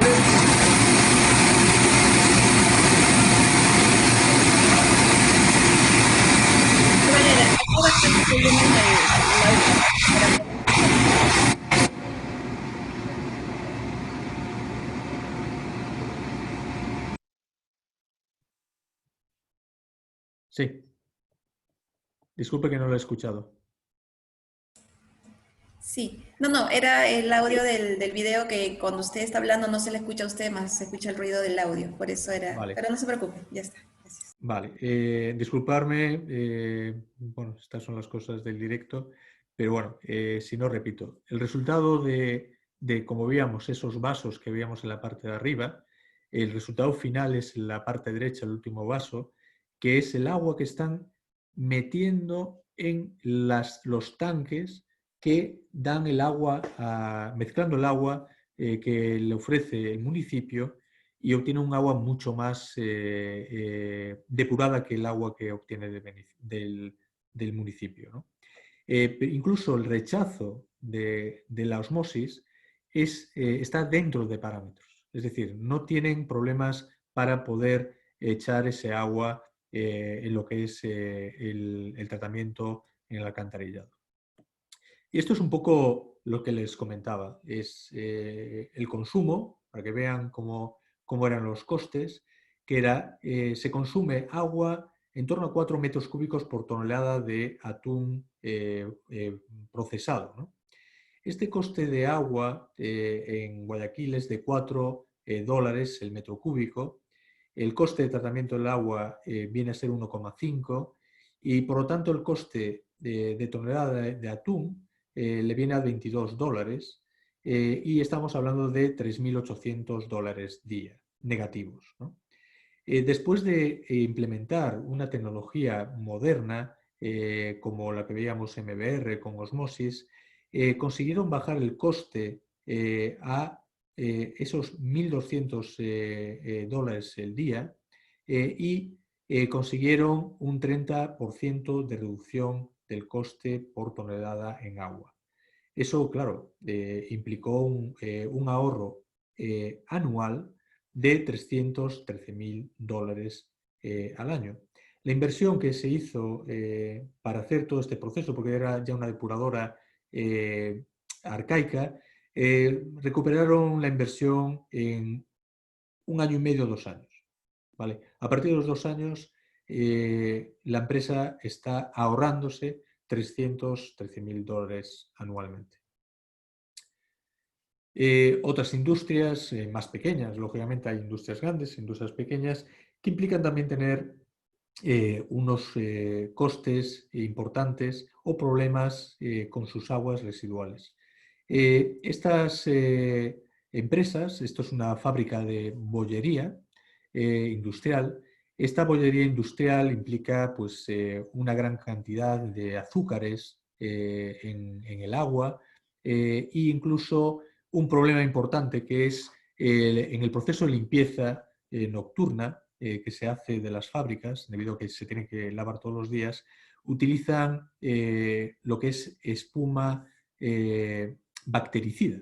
Sí. Disculpe que no lo he escuchado. Sí. No, era el audio del video que cuando usted está hablando no se le escucha a usted, más se escucha el ruido del audio. Por eso era... Vale. Pero no se preocupe, ya está. Gracias. Vale. Disculparme. Bueno, estas son las cosas del directo. Pero bueno, si no, repito. El resultado de, como veíamos, esos vasos que veíamos en la parte de arriba, el resultado final es en la parte derecha, el último vaso, que es el agua que están metiendo en los tanques que dan el agua, mezclando el agua que le ofrece el municipio y obtiene un agua mucho más depurada que el agua que obtiene del municipio, ¿no? Incluso el rechazo de la osmosis está dentro de parámetros, es decir, no tienen problemas para poder echar ese agua en lo que es el tratamiento en el alcantarillado. Y esto es un poco lo que les comentaba, es el consumo, para que vean cómo eran los costes, que era, se consume agua en torno a 4 metros cúbicos por tonelada de atún procesado, ¿no? Este coste de agua en Guayaquil es de $4 el metro cúbico. El coste de tratamiento del agua viene a ser 1,5 y por lo tanto el coste de tonelada de atún le viene a $22 y estamos hablando de $3.800 día negativos, ¿no? Después de implementar una tecnología moderna como la que veíamos MBR con osmosis, consiguieron bajar el coste a esos $1.200 el día y consiguieron un 30% de reducción del coste por tonelada en agua. Eso, claro, implicó un ahorro anual de $313.000 al año. La inversión que se hizo para hacer todo este proceso, porque era ya una depuradora arcaica, recuperaron la inversión en 1 año y medio, 2 años. ¿Vale? A partir de los 2 años la empresa está ahorrándose $13.000 anualmente. Otras industrias más pequeñas, lógicamente hay industrias grandes, industrias pequeñas, que implican también tener unos costes importantes o problemas con sus aguas residuales. Estas empresas, esto es una fábrica de bollería industrial. Esta bollería industrial implica pues, una gran cantidad de azúcares en el agua e incluso un problema importante que es en el proceso de limpieza nocturna que se hace de las fábricas, debido a que se tiene que lavar todos los días, utilizan lo que es espuma bactericida.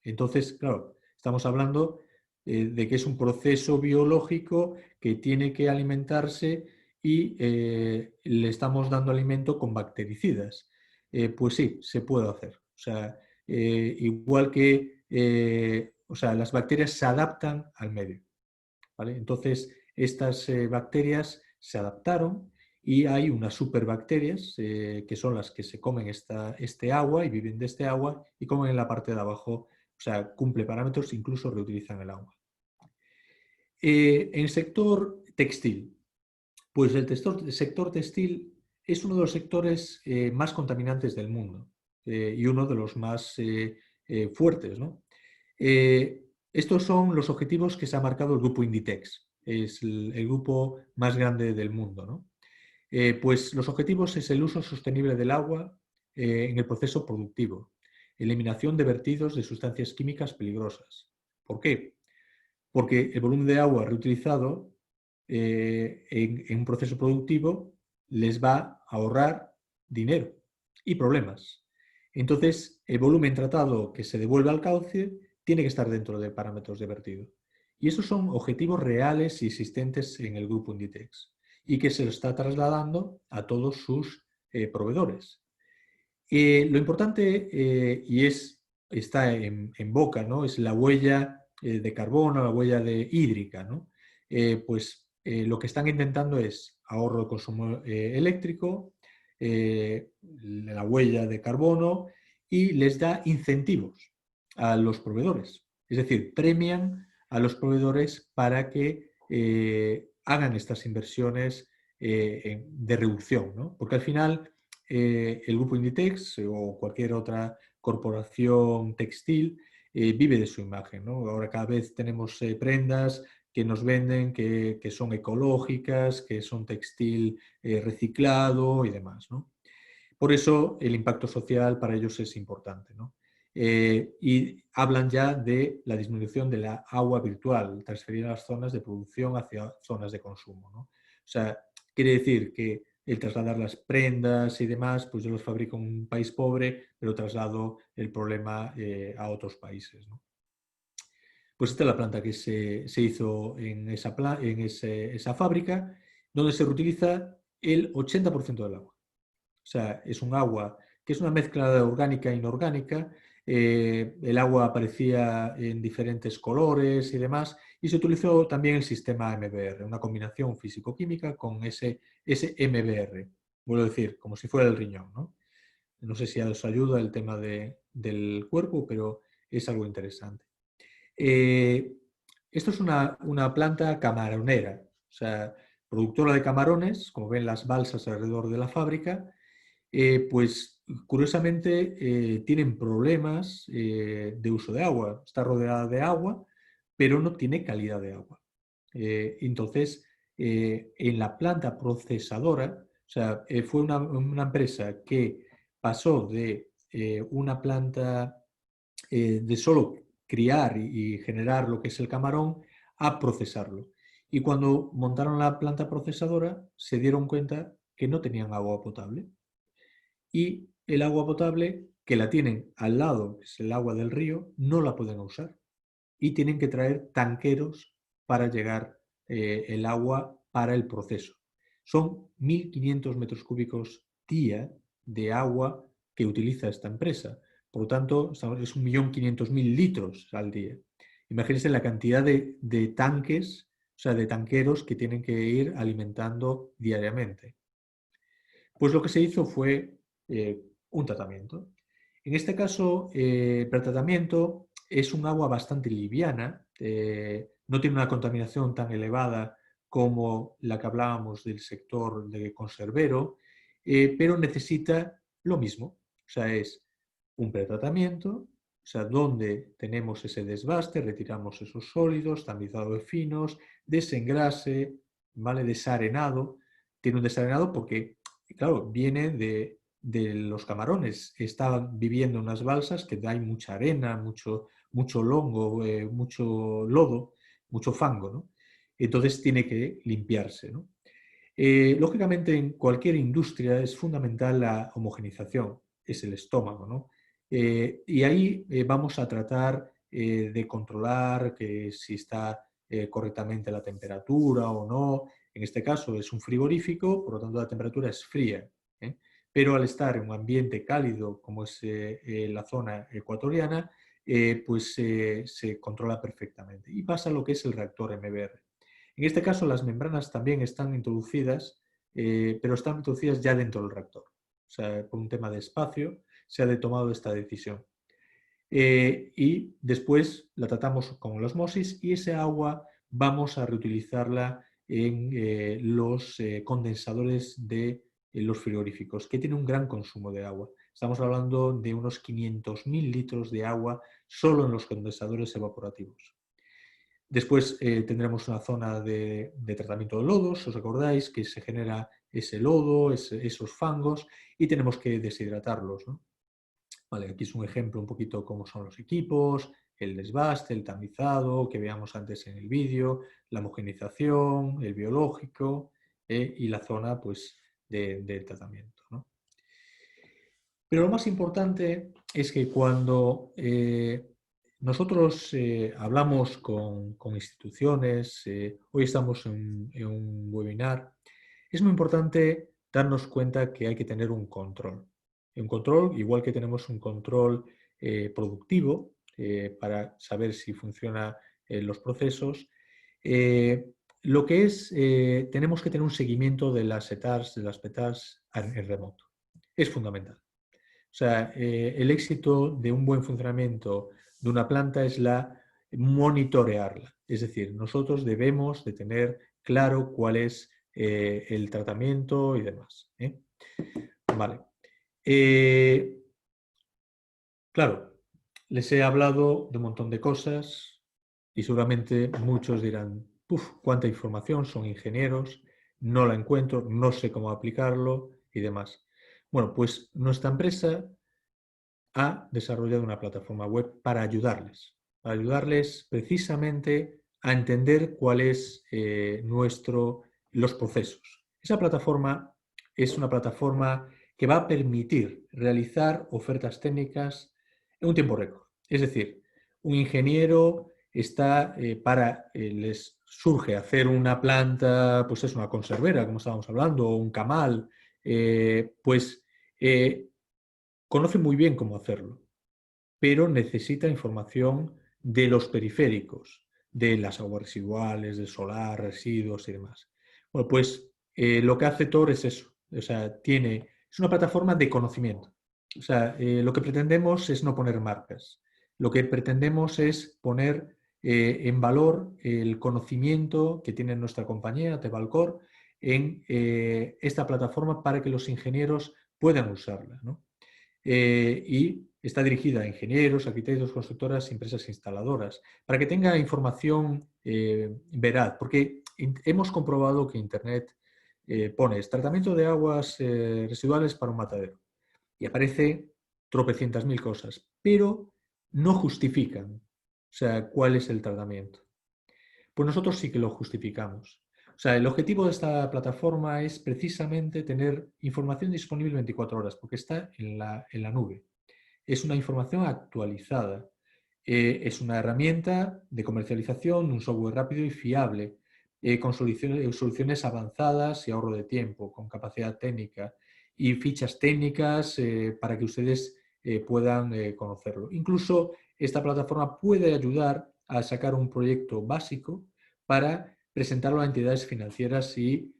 Entonces, claro, estamos hablando de que es un proceso biológico que tiene que alimentarse y le estamos dando alimento con bactericidas. Pues sí, se puede hacer. O sea, igual que o sea, las bacterias se adaptan al medio, ¿vale? Entonces, estas bacterias se adaptaron y hay unas superbacterias que son las que se comen este agua y viven de este agua y comen en la parte de abajo, o sea, cumple parámetros, incluso reutilizan el agua. En el sector textil, pues el sector textil es uno de los sectores más contaminantes del mundo y uno de los más fuertes, ¿no? Estos son los objetivos que se ha marcado el grupo Inditex, es el grupo más grande del mundo, ¿no? Pues los objetivos es el uso sostenible del agua en el proceso productivo, eliminación de vertidos de sustancias químicas peligrosas. ¿Por qué? Porque el volumen de agua reutilizado en un proceso productivo les va a ahorrar dinero y problemas. Entonces, el volumen tratado que se devuelve al cauce tiene que estar dentro de parámetros de vertido. Y esos son objetivos reales y existentes en el grupo Inditex y que se lo está trasladando a todos sus proveedores. Lo importante, y está en boca, ¿no? Es la huella de carbono, la huella hídrica, ¿no? Lo que están intentando es ahorro de consumo eléctrico, la huella de carbono y les da incentivos a los proveedores. Es decir, premian a los proveedores para que hagan estas inversiones de reducción, ¿no? Porque al final el grupo Inditex o cualquier otra corporación textil vive de su imagen, ¿no? Ahora cada vez tenemos prendas que nos venden que son ecológicas, que son textil reciclado y demás, ¿no? Por eso el impacto social para ellos es importante, ¿no? Y hablan ya de la disminución de la agua virtual, transferir a las zonas de producción hacia zonas de consumo, ¿no? O sea, quiere decir que el trasladar las prendas y demás, pues yo los fabrico en un país pobre, pero traslado el problema a otros países, ¿no? Pues esta es la planta que se hizo en esa fábrica, donde se reutiliza el 80% del agua. O sea, es un agua que es una mezcla de orgánica e inorgánica. El agua aparecía en diferentes colores y demás, y se utilizó también el sistema MBR, una combinación físico-química con ese MBR. Vuelvo a decir, como si fuera el riñón, ¿no? No sé si os ayuda el tema del cuerpo, pero es algo interesante. Esto es una planta camaronera, o sea, productora de camarones, como ven las balsas alrededor de la fábrica. Pues curiosamente tienen problemas de uso de agua. Está rodeada de agua, pero no tiene calidad de agua. Entonces, en la planta procesadora, o sea, fue una empresa que pasó de una planta de solo criar y generar lo que es el camarón a procesarlo. Y cuando montaron la planta procesadora, se dieron cuenta que no tenían agua potable. Y el agua potable, que la tienen al lado, que es el agua del río, no la pueden usar. Y tienen que traer tanqueros para llegar el agua para el proceso. Son 1.500 metros cúbicos día de agua que utiliza esta empresa. Por lo tanto, es 1.500.000 litros al día. Imagínense la cantidad de tanques o sea, de tanqueros que tienen que ir alimentando diariamente. Pues lo que se hizo fue un tratamiento. En este caso, el pretratamiento es un agua bastante liviana, no tiene una contaminación tan elevada como la que hablábamos del sector de conservero, pero necesita lo mismo, o sea, es un pretratamiento, o sea, donde tenemos ese desbaste, retiramos esos sólidos, tamizado de finos, desengrase, ¿vale? Desarenado. Tiene un desarenado porque, claro, viene de los camarones. Estaban viviendo en unas balsas que hay mucha arena, mucho longo, mucho lodo, mucho fango, ¿no? Entonces tiene que limpiarse, ¿no? Lógicamente, en cualquier industria es fundamental la homogenización, es el estómago, ¿no? Y ahí vamos a tratar de controlar que si está correctamente la temperatura o no. En este caso es un frigorífico, por lo tanto la temperatura es fría, ¿eh? Pero al estar en un ambiente cálido como es la zona ecuatoriana, pues se controla perfectamente. Y pasa lo que es el reactor MBR. En este caso, las membranas también están introducidas, pero están introducidas ya dentro del reactor. O sea, por un tema de espacio, se ha tomado esta decisión. Y después la tratamos con la osmosis y ese agua vamos a reutilizarla en los condensadores de los frigoríficos, que tienen un gran consumo de agua. Estamos hablando de unos 500.000 litros de agua solo en los condensadores evaporativos. Después tendremos una zona de tratamiento de lodos, os acordáis que se genera ese lodo, esos fangos, y tenemos que deshidratarlos, ¿no? Vale, aquí es un ejemplo un poquito cómo son los equipos, el desbaste, el tamizado, que veamos antes en el vídeo, la homogenización, el biológico y la zona pues, de tratamiento, ¿no? Pero lo más importante es que cuando nosotros hablamos con instituciones, hoy estamos en un webinar, es muy importante darnos cuenta que hay que tener un control. Un control, igual que tenemos un control productivo para saber si funcionan los procesos, lo que es, tenemos que tener un seguimiento de las ETARs, de las PETARs en remoto. Es fundamental. O sea, el éxito de un buen funcionamiento de una planta es monitorearla. Es decir, nosotros debemos de tener claro cuál es el tratamiento y demás. Vale. Claro, les he hablado de un montón de cosas y seguramente muchos dirán, ¡puf! ¿Cuánta información? Son ingenieros, no la encuentro, no sé cómo aplicarlo y demás. Bueno, pues nuestra empresa ha desarrollado una plataforma web para ayudarles precisamente a entender cuál es los procesos. Esa plataforma es una plataforma que va a permitir realizar ofertas técnicas en un tiempo récord. Es decir, un ingeniero les surge hacer una planta, pues es una conservera, como estábamos hablando, o un camal, conoce muy bien cómo hacerlo, pero necesita información de los periféricos, de las aguas residuales, del solar, residuos y demás. Bueno, pues lo que hace Tor es eso, o sea, es una plataforma de conocimiento. O sea, lo que pretendemos es no poner marcas, lo que pretendemos es poner en valor el conocimiento que tiene nuestra compañía, Tebalcor, en esta plataforma para que los ingenieros puedan usarla, ¿no? Y está dirigida a ingenieros, arquitectos, constructoras y empresas instaladoras, para que tenga información veraz, porque hemos comprobado que Internet pones tratamiento de aguas residuales para un matadero y aparece tropecientas mil cosas, pero no justifican, o sea, cuál es el tratamiento. Pues nosotros sí que lo justificamos. O sea, el objetivo de esta plataforma es precisamente tener información disponible 24 horas, porque está en la nube. Es una información actualizada. Es una herramienta de comercialización, un software rápido y fiable, con soluciones avanzadas y ahorro de tiempo, con capacidad técnica y fichas técnicas para que ustedes puedan conocerlo. Incluso esta plataforma puede ayudar a sacar un proyecto básico para presentarlo a entidades financieras y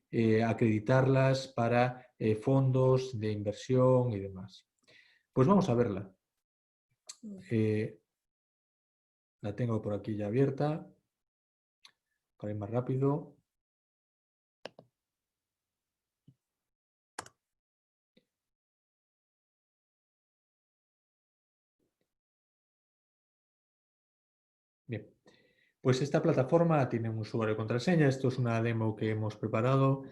acreditarlas para fondos de inversión y demás. Pues vamos a verla. La tengo por aquí ya abierta, para ir más rápido. Bien, pues esta plataforma tiene un usuario y contraseña. Esto es una demo que hemos preparado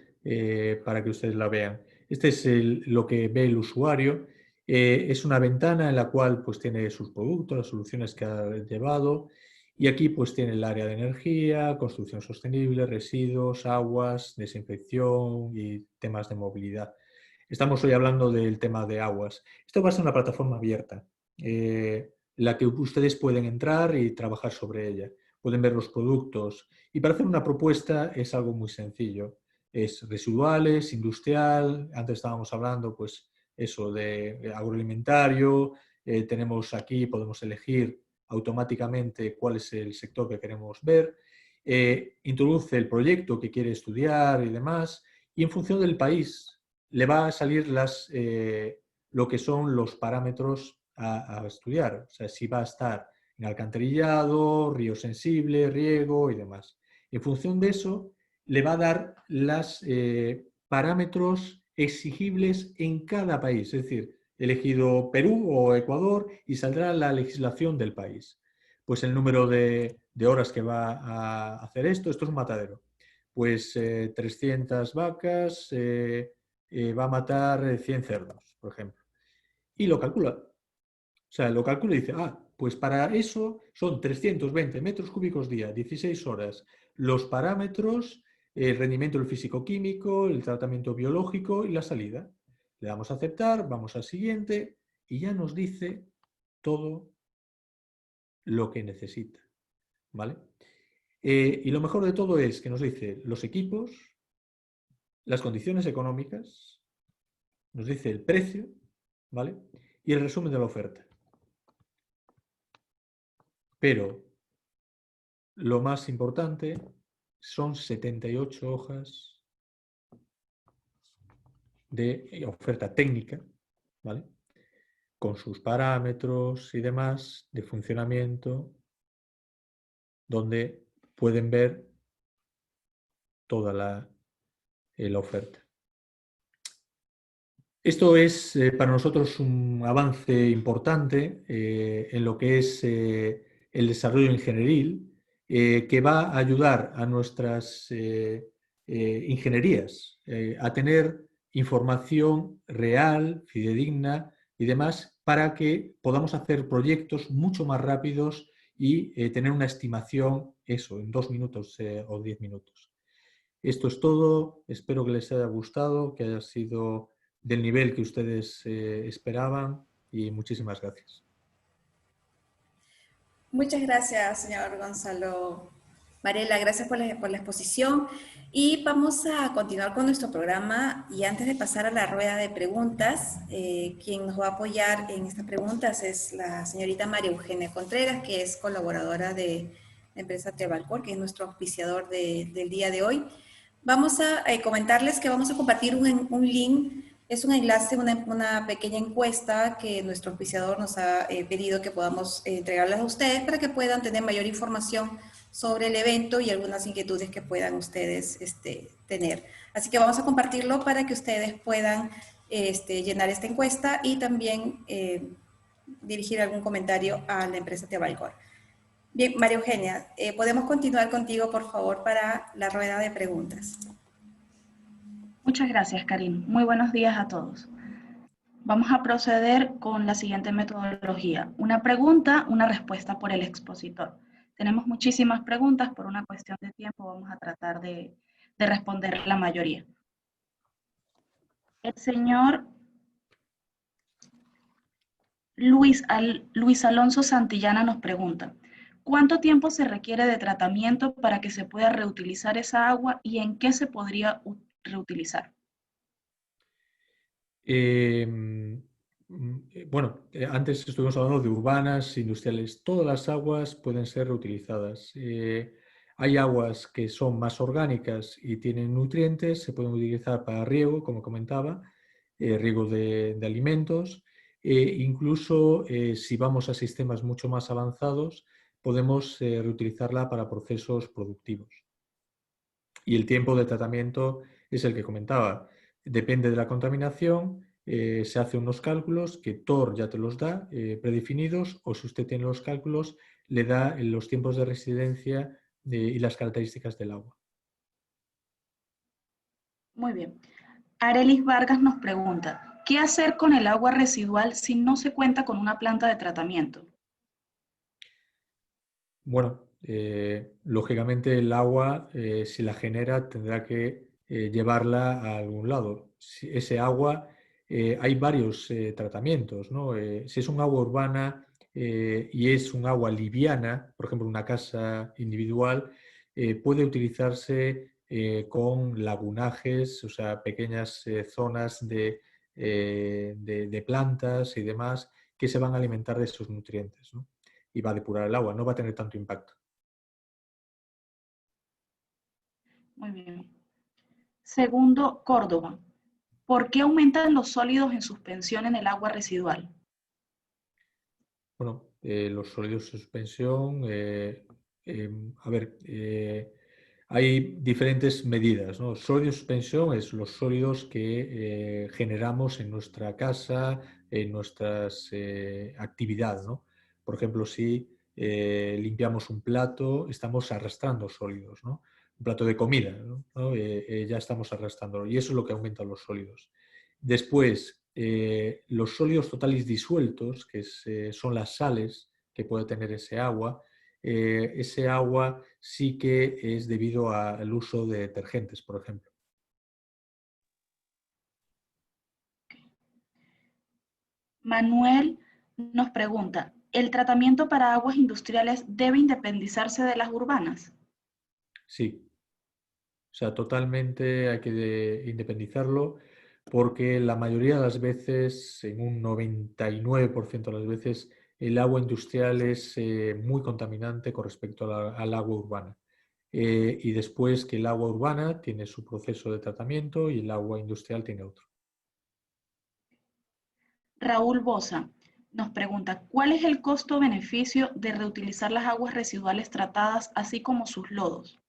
para que ustedes la vean. Este es lo que ve el usuario. Es una ventana en la cual pues, tiene sus productos, las soluciones que ha llevado. Y aquí pues, tiene el área de energía, construcción sostenible, residuos, aguas, desinfección y temas de movilidad. Estamos hoy hablando del tema de aguas. Esto va a ser una plataforma abierta. La que ustedes pueden entrar y trabajar sobre ella. Pueden ver los productos y para hacer una propuesta es algo muy sencillo. Es residuales, industrial, antes estábamos hablando pues eso de agroalimentario, tenemos aquí, podemos elegir automáticamente cuál es el sector que queremos ver, introduce el proyecto que quiere estudiar y demás y en función del país le va a salir lo que son los parámetros a estudiar. O sea, si va a estar en alcantarillado, río sensible, riego y demás. En función de eso, le va a dar los parámetros exigibles en cada país. Es decir, he elegido Perú o Ecuador y saldrá la legislación del país. Pues el número de horas que va a hacer esto es un matadero. Pues 300 vacas, va a matar 100 cerdos, por ejemplo. Y lo calcula. O sea, lo calcula y dice, pues para eso son 320 metros cúbicos día, 16 horas. Los parámetros, el rendimiento del físico-químico, el tratamiento biológico y la salida. Le damos a aceptar, vamos al siguiente y ya nos dice todo lo que necesita. ¿Vale? Y lo mejor de todo es que nos dice los equipos, las condiciones económicas, nos dice el precio, ¿vale? Y el resumen de la oferta. Pero lo más importante son 78 hojas de oferta técnica, ¿vale? Con sus parámetros y demás de funcionamiento, donde pueden ver toda la oferta. Esto es para nosotros un avance importante en lo que es el desarrollo ingenieril, que va a ayudar a nuestras ingenierías a tener información real, fidedigna y demás para que podamos hacer proyectos mucho más rápidos y tener una estimación, eso, en 2 minutos o 10 minutos. Esto es todo, espero que les haya gustado, que haya sido del nivel que ustedes esperaban y muchísimas gracias. Muchas gracias, señor Gonzalo Varela. Gracias por la exposición. Y vamos a continuar con nuestro programa. Y antes de pasar a la rueda de preguntas, quien nos va a apoyar en estas preguntas es la señorita María Eugenia Contreras, que es colaboradora de la empresa Tebalcor, que es nuestro auspiciador del día de hoy. Vamos a comentarles que vamos a compartir un link. Es un enlace, una pequeña encuesta que nuestro auspiciador nos ha pedido que podamos entregarles a ustedes para que puedan tener mayor información sobre el evento y algunas inquietudes que puedan ustedes tener. Así que vamos a compartirlo para que ustedes puedan llenar esta encuesta y también dirigir algún comentario a la empresa Tebalcor. Bien, María Eugenia, ¿podemos continuar contigo, por favor, para la rueda de preguntas? Muchas gracias, Karin. Muy buenos días a todos. Vamos a proceder con la siguiente metodología. Una pregunta, una respuesta por el expositor. Tenemos muchísimas preguntas, por una cuestión de tiempo vamos a tratar de responder la mayoría. El señor Luis Alonso Santillana nos pregunta, ¿cuánto tiempo se requiere de tratamiento para que se pueda reutilizar esa agua y en qué se podría reutilizar? Bueno, antes estuvimos hablando de urbanas, industriales. Todas las aguas pueden ser reutilizadas. Hay aguas que son más orgánicas y tienen nutrientes, se pueden utilizar para riego, como comentaba, riego de alimentos. Incluso si vamos a sistemas mucho más avanzados, podemos reutilizarla para procesos productivos. Y el tiempo de tratamiento es el que comentaba. Depende de la contaminación, se hacen unos cálculos que TOR ya te los da predefinidos, o si usted tiene los cálculos, le da los tiempos de residencia y las características del agua. Muy bien. Arelis Vargas nos pregunta, ¿qué hacer con el agua residual si no se cuenta con una planta de tratamiento? Bueno, lógicamente el agua, si la genera, tendrá que llevarla a algún lado. Si ese agua, hay varios tratamientos, ¿no? Si es un agua urbana y es un agua liviana, por ejemplo, una casa individual, puede utilizarse con lagunajes, o sea, pequeñas zonas de plantas y demás que se van a alimentar de esos nutrientes, ¿no? Y va a depurar el agua, no va a tener tanto impacto. Muy bien. Segundo, Córdoba. ¿Por qué aumentan los sólidos en suspensión en el agua residual? Bueno, los sólidos de suspensión, a ver, hay diferentes medidas, ¿no? Sólido de suspensión es los sólidos que generamos en nuestra casa, en nuestras actividades, ¿no? Por ejemplo, si limpiamos un plato, estamos arrastrando sólidos, ¿no? Un plato de comida, ¿no? Ya estamos arrastrándolo y eso es lo que aumenta los sólidos. Después, los sólidos totales disueltos, que son las sales que puede tener ese agua sí que es debido al uso de detergentes, por ejemplo. Manuel nos pregunta, ¿el tratamiento para aguas industriales debe independizarse de las urbanas? Sí, o sea, totalmente hay que independizarlo porque la mayoría de las veces, en un 99% de las veces, el agua industrial es muy contaminante con respecto al agua urbana. Y después que el agua urbana tiene su proceso de tratamiento y el agua industrial tiene otro. Raúl Boza nos pregunta, ¿cuál es el costo-beneficio de reutilizar las aguas residuales tratadas, así como sus lodos?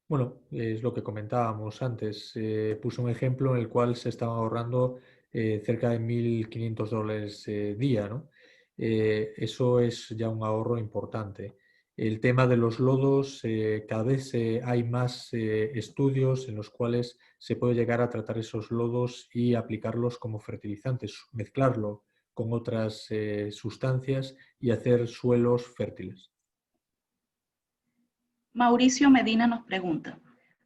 Bueno, es lo que comentábamos antes. Puse un ejemplo en el cual se estaban ahorrando cerca de $1.500 día, ¿no? Eso es ya un ahorro importante. El tema de los lodos, cada vez hay más estudios en los cuales se puede llegar a tratar esos lodos y aplicarlos como fertilizantes, mezclarlo con otras sustancias y hacer suelos fértiles. Mauricio Medina nos pregunta,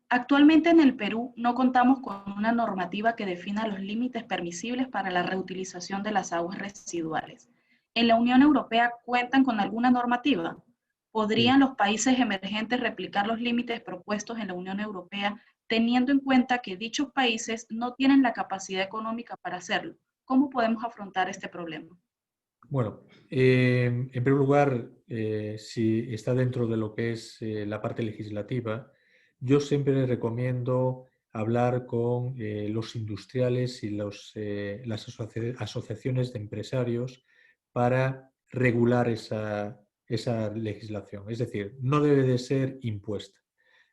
actualmente en el Perú no contamos con una normativa que defina los límites permisibles para la reutilización de las aguas residuales. ¿En la Unión Europea cuentan con alguna normativa? ¿Podrían Sí. los países emergentes replicar los límites propuestos en la Unión Europea, teniendo en cuenta que dichos países no tienen la capacidad económica para hacerlo? ¿Cómo podemos afrontar este problema? Bueno, en primer lugar, si está dentro de lo que es la parte legislativa, yo siempre recomiendo hablar con los industriales y las asociaciones de empresarios para regular esa legislación. Es decir, no debe de ser impuesta.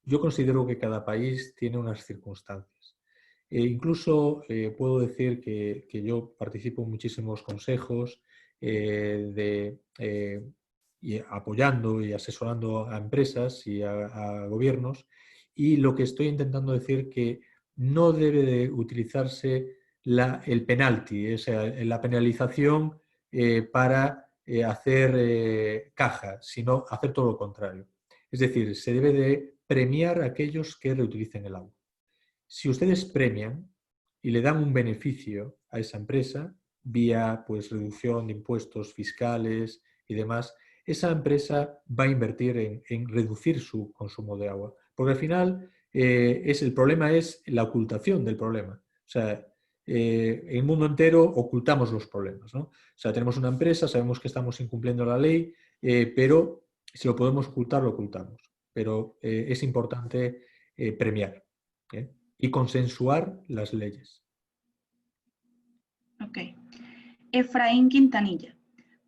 Yo considero que cada país tiene unas circunstancias. Incluso puedo decir que yo participo en muchísimos consejos y apoyando y asesorando a empresas y a gobiernos, y lo que estoy intentando decir que no debe de utilizarse el penalti, o sea, la penalización para hacer caja, sino hacer todo lo contrario. Es decir, se debe de premiar a aquellos que reutilicen el agua. Si ustedes premian y le dan un beneficio a esa empresa, vía pues, reducción de impuestos fiscales y demás, esa empresa va a invertir en reducir su consumo de agua. Porque al final el problema es la ocultación del problema. O sea, en el mundo entero ocultamos los problemas, ¿no? O sea, tenemos una empresa, sabemos que estamos incumpliendo la ley, pero si lo podemos ocultar, lo ocultamos. pero es importante premiar y consensuar las leyes. Ok. Efraín Quintanilla.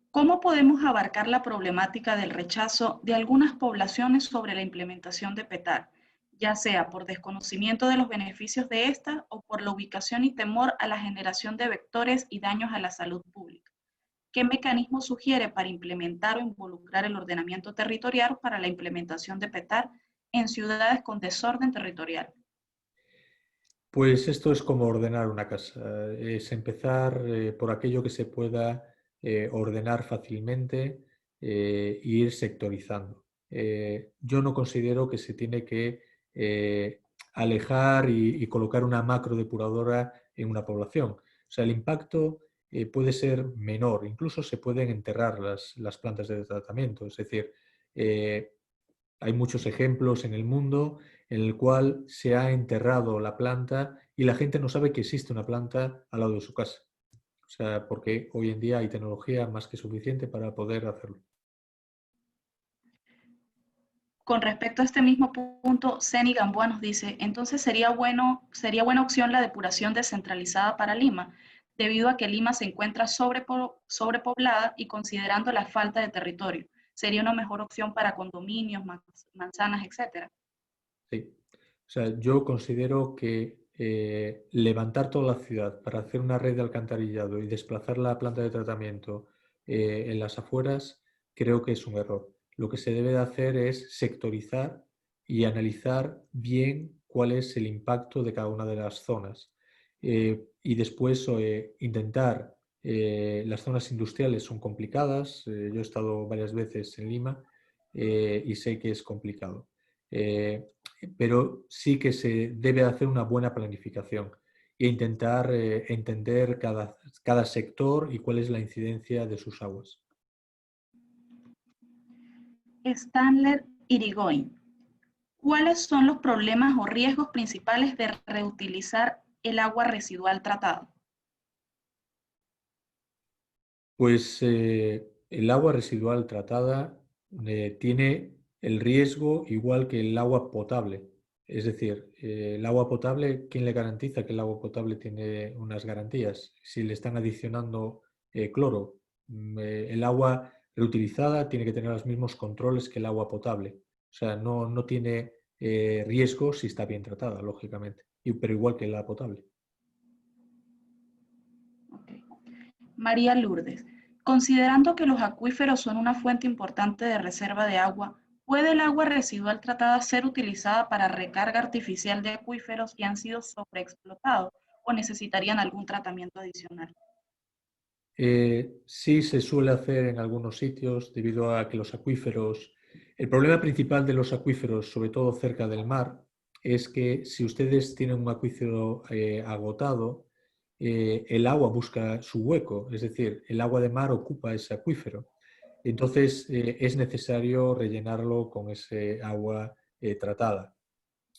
¿Cómo podemos abarcar la problemática del rechazo de algunas poblaciones sobre la implementación de PETAR, ya sea por desconocimiento de los beneficios de esta o por la ubicación y temor a la generación de vectores y daños a la salud pública? ¿Qué mecanismo sugiere para implementar o involucrar el ordenamiento territorial para la implementación de PETAR en ciudades con desorden territorial? Pues esto es como ordenar una casa, es empezar por aquello que se pueda ordenar fácilmente e ir sectorizando. Yo no considero que se tiene que alejar y colocar una macro depuradora en una población. O sea, el impacto puede ser menor, incluso se pueden enterrar las plantas de tratamiento. Es decir, hay muchos ejemplos en el mundo en el cual se ha enterrado la planta y la gente no sabe que existe una planta al lado de su casa. O sea, porque hoy en día hay tecnología más que suficiente para poder hacerlo. Con respecto a este mismo punto, Ceni Gamboa nos dice, entonces sería buena opción la depuración descentralizada para Lima, debido a que Lima se encuentra sobrepoblada y considerando la falta de territorio. Sería una mejor opción para condominios, manzanas, etcétera. Sí. O sea, yo considero que levantar toda la ciudad para hacer una red de alcantarillado y desplazar la planta de tratamiento en las afueras, creo que es un error. Lo que se debe de hacer es sectorizar y analizar bien cuál es el impacto de cada una de las zonas. Y después intentar, las zonas industriales son complicadas, yo he estado varias veces en Lima y sé que es complicado. Pero sí que se debe hacer una buena planificación e intentar entender cada sector y cuál es la incidencia de sus aguas. Stanler Irigoyen. ¿Cuáles son los problemas o riesgos principales de reutilizar el agua residual tratada? Pues el agua residual tratada tiene el riesgo igual que el agua potable. Es decir, el agua potable, ¿quién le garantiza que el agua potable tiene unas garantías? Si le están adicionando cloro, el agua reutilizada tiene que tener los mismos controles que el agua potable. O sea, no tiene riesgo si está bien tratada, lógicamente, pero igual que la potable. Okay. María Lourdes, considerando que los acuíferos son una fuente importante de reserva de agua, ¿puede el agua residual tratada ser utilizada para recarga artificial de acuíferos que han sido sobreexplotados o necesitarían algún tratamiento adicional? Sí se suele hacer en algunos sitios debido a que los acuíferos, el problema principal de los acuíferos, sobre todo cerca del mar, es que si ustedes tienen un acuífero agotado, el agua busca su hueco, es decir, el agua de mar ocupa ese acuífero. Entonces es necesario rellenarlo con ese agua tratada.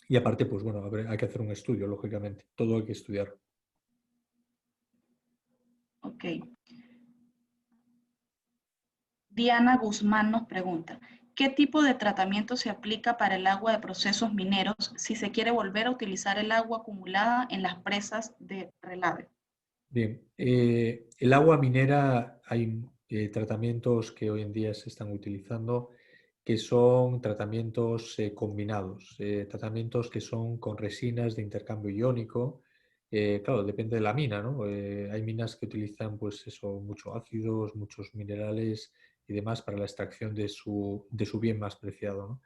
Y aparte, pues bueno, hay que hacer un estudio, lógicamente, todo hay que estudiarlo. Ok. Diana Guzmán nos pregunta, ¿qué tipo de tratamiento se aplica para el agua de procesos mineros si se quiere volver a utilizar el agua acumulada en las presas de relave? Bien, el agua minera hay tratamientos que hoy en día se están utilizando que son tratamientos combinados, tratamientos que son con resinas de intercambio iónico. Claro, depende de la mina, ¿no? Hay minas que utilizan pues eso, muchos ácidos, muchos minerales y demás para la extracción de su bien más preciado, ¿no?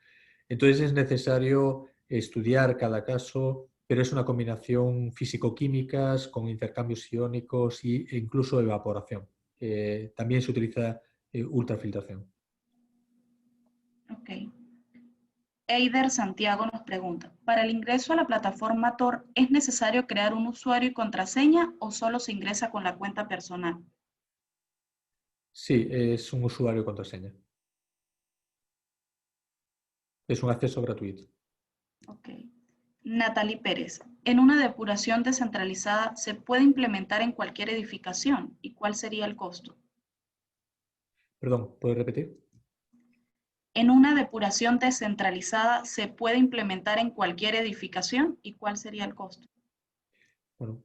Entonces es necesario estudiar cada caso, pero es una combinación físico-químicas con intercambios iónicos e incluso evaporación. También se utiliza ultrafiltración. Ok. Eider Santiago nos pregunta, ¿para el ingreso a la plataforma Tor es necesario crear un usuario y contraseña o solo se ingresa con la cuenta personal? Sí, es un usuario y contraseña. Es un acceso gratuito. Ok. Natalie Pérez, ¿en una depuración descentralizada se puede implementar en cualquier edificación? ¿Y cuál sería el costo? Perdón, ¿puedes repetir? ¿En una depuración descentralizada se puede implementar en cualquier edificación y cuál sería el costo? Bueno,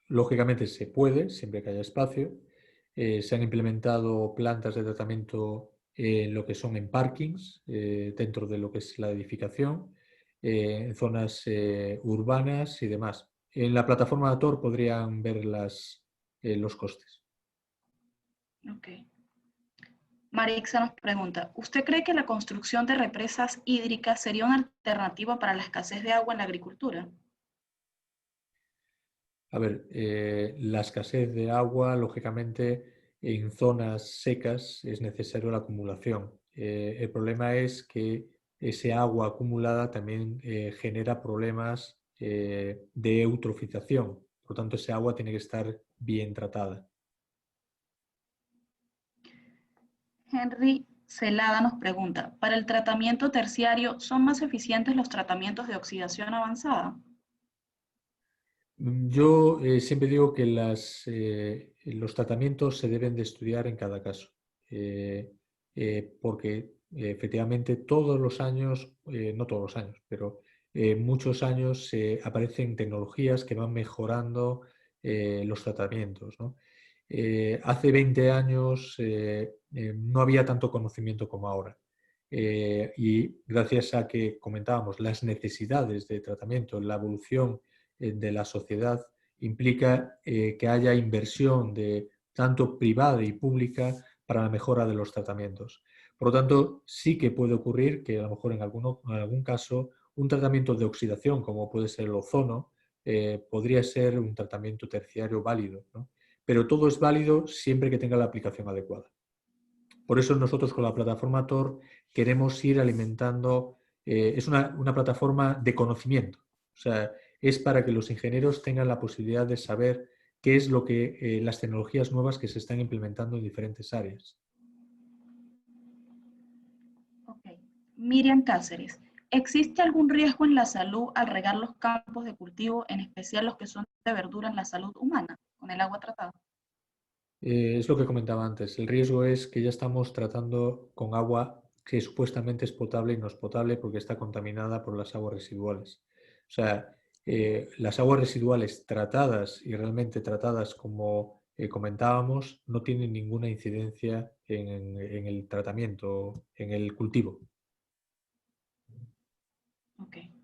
lógicamente se puede, siempre que haya espacio. Se han implementado plantas de tratamiento en lo que son en parkings, dentro de lo que es la edificación, en zonas urbanas y demás. En la plataforma de Tor podrían ver los costes. Ok. Marixa nos pregunta, ¿usted cree que la construcción de represas hídricas sería una alternativa para la escasez de agua en la agricultura? A ver, la escasez de agua, lógicamente, en zonas secas es necesario la acumulación. El problema es que ese agua acumulada también genera problemas de eutrofización. Por lo tanto, ese agua tiene que estar bien tratada. Henry Celada nos pregunta, ¿para el tratamiento terciario son más eficientes los tratamientos de oxidación avanzada? Yo siempre digo que los tratamientos se deben de estudiar en cada caso, porque efectivamente todos los años, no todos los años, pero muchos años aparecen tecnologías que van mejorando los tratamientos, ¿no? Hace 20 años no había tanto conocimiento como ahora. Y gracias a que comentábamos las necesidades de tratamiento, la evolución de la sociedad, implica que haya inversión tanto privada y pública para la mejora de los tratamientos. Por lo tanto, sí que puede ocurrir que a lo mejor en algún caso un tratamiento de oxidación, como puede ser el ozono, podría ser un tratamiento terciario válido, ¿no? Pero todo es válido siempre que tenga la aplicación adecuada. Por eso nosotros con la plataforma Tor queremos ir alimentando, es una plataforma de conocimiento. O sea, es para que los ingenieros tengan la posibilidad de saber qué es lo que las tecnologías nuevas que se están implementando en diferentes áreas. Okay. Miriam Cáceres, ¿existe algún riesgo en la salud al regar los campos de cultivo, en especial los que son de verdura en la salud humana, con el agua tratada? Es lo que comentaba antes. El riesgo es que ya estamos tratando con agua que supuestamente es potable y no es potable porque está contaminada por las aguas residuales. O sea, las aguas residuales tratadas y realmente tratadas como comentábamos no tienen ninguna incidencia en el tratamiento, en el cultivo. Okay.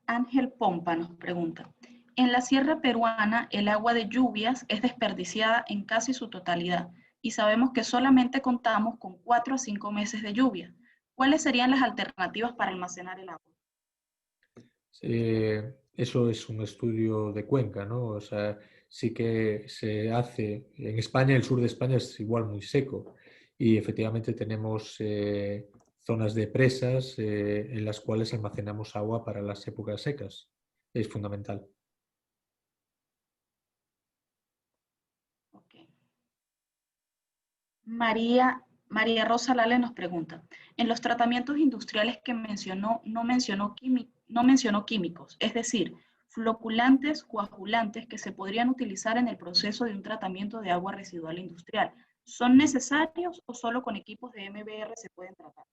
Ángel Pompa nos pregunta, en la sierra peruana el agua de lluvias es desperdiciada en casi su totalidad y sabemos que solamente contamos con 4 a 5 meses de lluvia. ¿Cuáles serían las alternativas para almacenar el agua? Eso es un estudio de cuenca, ¿no? O sea, sí que se hace, en España, el sur de España es igual muy seco y efectivamente tenemos zonas de presas en las cuales almacenamos agua para las épocas secas. Es fundamental. Okay. María Rosa Lale nos pregunta, en los tratamientos industriales que mencionó, no mencionó químicos, es decir, floculantes, coagulantes que se podrían utilizar en el proceso de un tratamiento de agua residual industrial. ¿Son necesarios o solo con equipos de MBR se pueden tratar?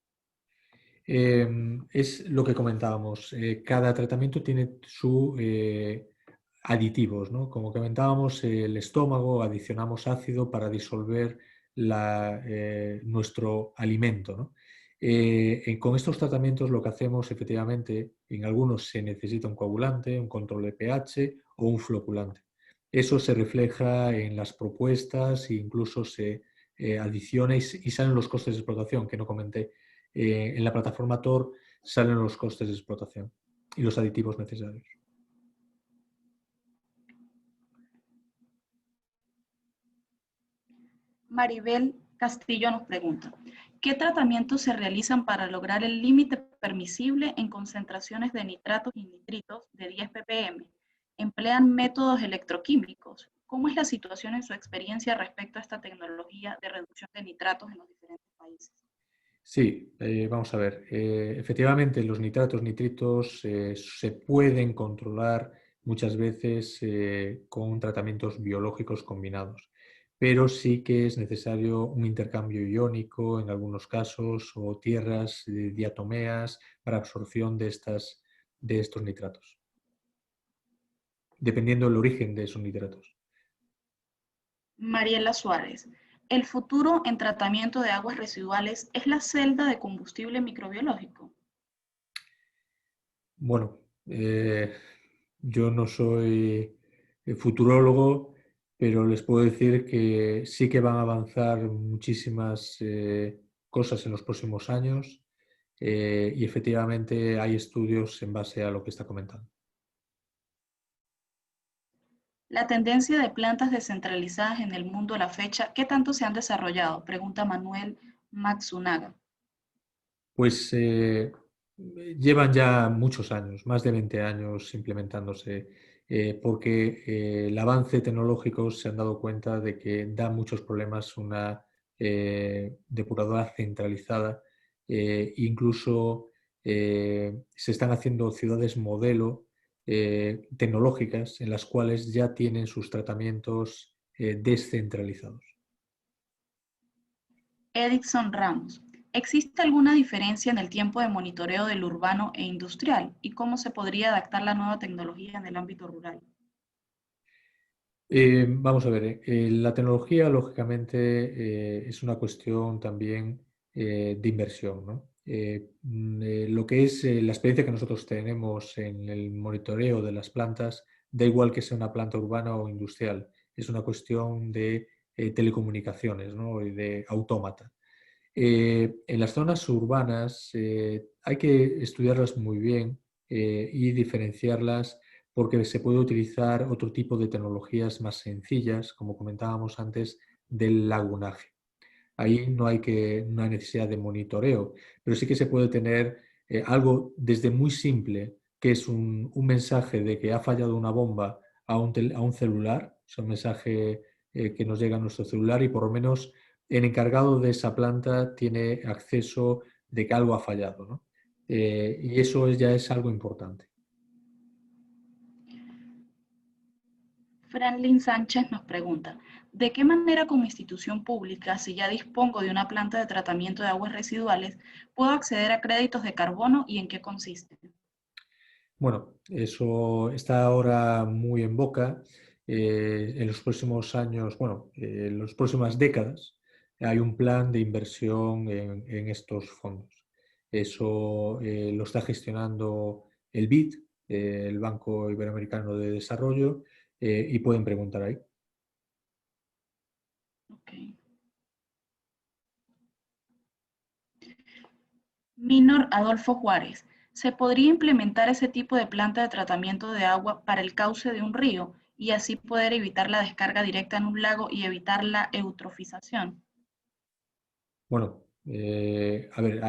Es lo que comentábamos. Cada tratamiento tiene sus aditivos, ¿no? Como comentábamos, el estómago adicionamos ácido para disolver nuestro alimento, ¿no? Con estos tratamientos lo que hacemos efectivamente, en algunos se necesita un coagulante, un control de pH o un floculante. Eso se refleja en las propuestas e incluso se adiciona y salen los costes de explotación que no comenté. En la plataforma Tor salen los costes de explotación y los aditivos necesarios. Maribel Castillo nos pregunta, ¿qué tratamientos se realizan para lograr el límite permisible en concentraciones de nitratos y nitritos de 10 ppm? ¿Emplean métodos electroquímicos? ¿Cómo es la situación en su experiencia respecto a esta tecnología de reducción de nitratos en los diferentes países? Sí, vamos a ver. Efectivamente, los nitratos, nitritos se pueden controlar muchas veces con tratamientos biológicos combinados. pero sí que es necesario un intercambio iónico en algunos casos o tierras diatomeas para absorción de estos nitratos, dependiendo del origen de esos nitratos. Mariela Suárez, ¿el futuro en tratamiento de aguas residuales es la celda de combustible microbiológico? Bueno, yo no soy futurólogo, pero les puedo decir que sí que van a avanzar muchísimas cosas en los próximos años y efectivamente hay estudios en base a lo que está comentando. La tendencia de plantas descentralizadas en el mundo a la fecha, ¿qué tanto se han desarrollado? Pregunta Manuel Matsunaga. Pues llevan ya muchos años, más de 20 años implementándose, porque el avance tecnológico se han dado cuenta de que da muchos problemas una depuradora centralizada. Incluso se están haciendo ciudades modelo tecnológicas en las cuales ya tienen sus tratamientos descentralizados. Edison Ramos. ¿Existe alguna diferencia en el tiempo de monitoreo del urbano e industrial? ¿Y cómo se podría adaptar la nueva tecnología en el ámbito rural? Vamos a ver, la tecnología lógicamente es una cuestión también de inversión, ¿no? Lo que es la experiencia que nosotros tenemos en el monitoreo de las plantas, da igual que sea una planta urbana o industrial, es una cuestión de telecomunicaciones, ¿no? Y de autómata. En las zonas urbanas hay que estudiarlas muy bien y diferenciarlas porque se puede utilizar otro tipo de tecnologías más sencillas, como comentábamos antes, del lagunaje. Ahí no hay necesidad de monitoreo, pero sí que se puede tener algo desde muy simple, que es un mensaje de que ha fallado una bomba a un celular, o sea, un mensaje que nos llega a nuestro celular y por lo menos el encargado de esa planta tiene acceso de que algo ha fallado, ¿no? Y eso ya es algo importante. Franklin Sánchez nos pregunta, ¿de qué manera como institución pública, si ya dispongo de una planta de tratamiento de aguas residuales, puedo acceder a créditos de carbono y en qué consiste? Bueno, eso está ahora muy en boca. En los próximos años, bueno, en las próximas décadas, hay un plan de inversión en estos fondos. Eso lo está gestionando el BID, el Banco Iberoamericano de Desarrollo, y pueden preguntar ahí. Okay. Minor Adolfo Juárez, ¿se podría implementar ese tipo de planta de tratamiento de agua para el cauce de un río y así poder evitar la descarga directa en un lago y evitar la eutrofización? Bueno, a ver,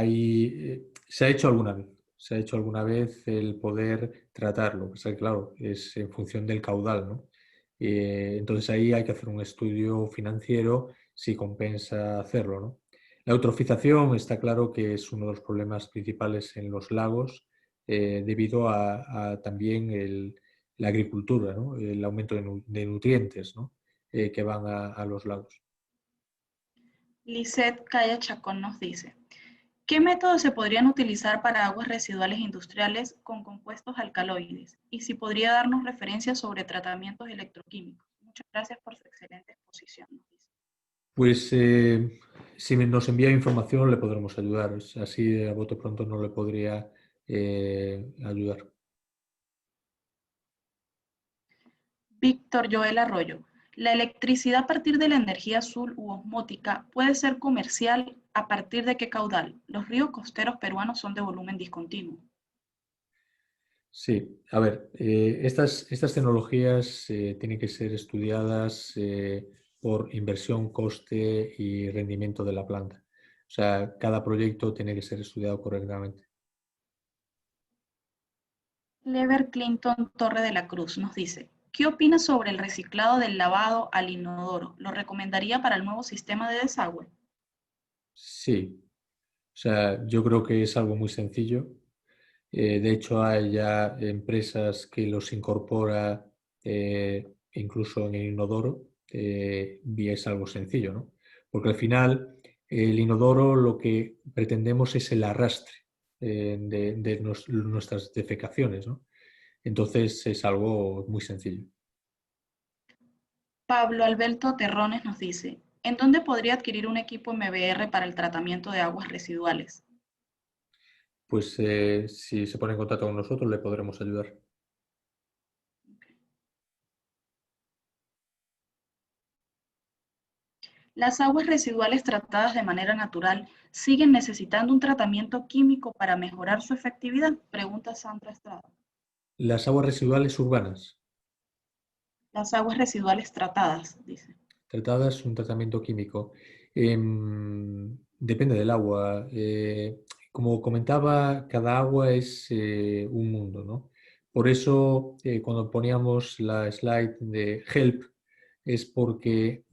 se ha hecho alguna vez. Se ha hecho alguna vez el poder tratarlo. O sea, claro, es en función del caudal, ¿no? Entonces ahí hay que hacer un estudio financiero si compensa hacerlo, ¿no? La eutrofización está claro que es uno de los problemas principales en los lagos debido a también la agricultura, ¿no? El aumento de nutrientes, ¿no? Que van a los lagos. Lisette Calla Chacón nos dice, ¿qué métodos se podrían utilizar para aguas residuales industriales con compuestos alcaloides? Y si podría darnos referencias sobre tratamientos electroquímicos. Muchas gracias por su excelente exposición, nos dice. Pues si nos envía información le podremos ayudar. Así a bote pronto no le podría ayudar. Víctor Joel Arroyo. La electricidad a partir de la energía azul u osmótica puede ser comercial a partir de qué caudal. Los ríos costeros peruanos son de volumen discontinuo. Sí, a ver, estas tecnologías tienen que ser estudiadas por inversión, coste y rendimiento de la planta. O sea, cada proyecto tiene que ser estudiado correctamente. Lever Clinton Torre de la Cruz nos dice, ¿qué opina sobre el reciclado del lavado al inodoro? ¿Lo recomendaría para el nuevo sistema de desagüe? Sí, o sea, yo creo que es algo muy sencillo. De hecho, hay ya empresas que los incorpora incluso en el inodoro y es algo sencillo, ¿no? Porque al final el inodoro lo que pretendemos es el arrastre de nuestras defecaciones, ¿no? Entonces es algo muy sencillo. Pablo Alberto Terrones nos dice, ¿en dónde podría adquirir un equipo MBR para el tratamiento de aguas residuales? Pues si se pone en contacto con nosotros le podremos ayudar. ¿Las aguas residuales tratadas de manera natural siguen necesitando un tratamiento químico para mejorar su efectividad? Pregunta Sandra Estrada. Las aguas residuales urbanas, Las aguas residuales tratadas, dice. tratadas, un tratamiento químico. Depende del agua. Como comentaba, cada agua es un mundo, ¿no? Por eso, cuando poníamos la slide de HELP, es porque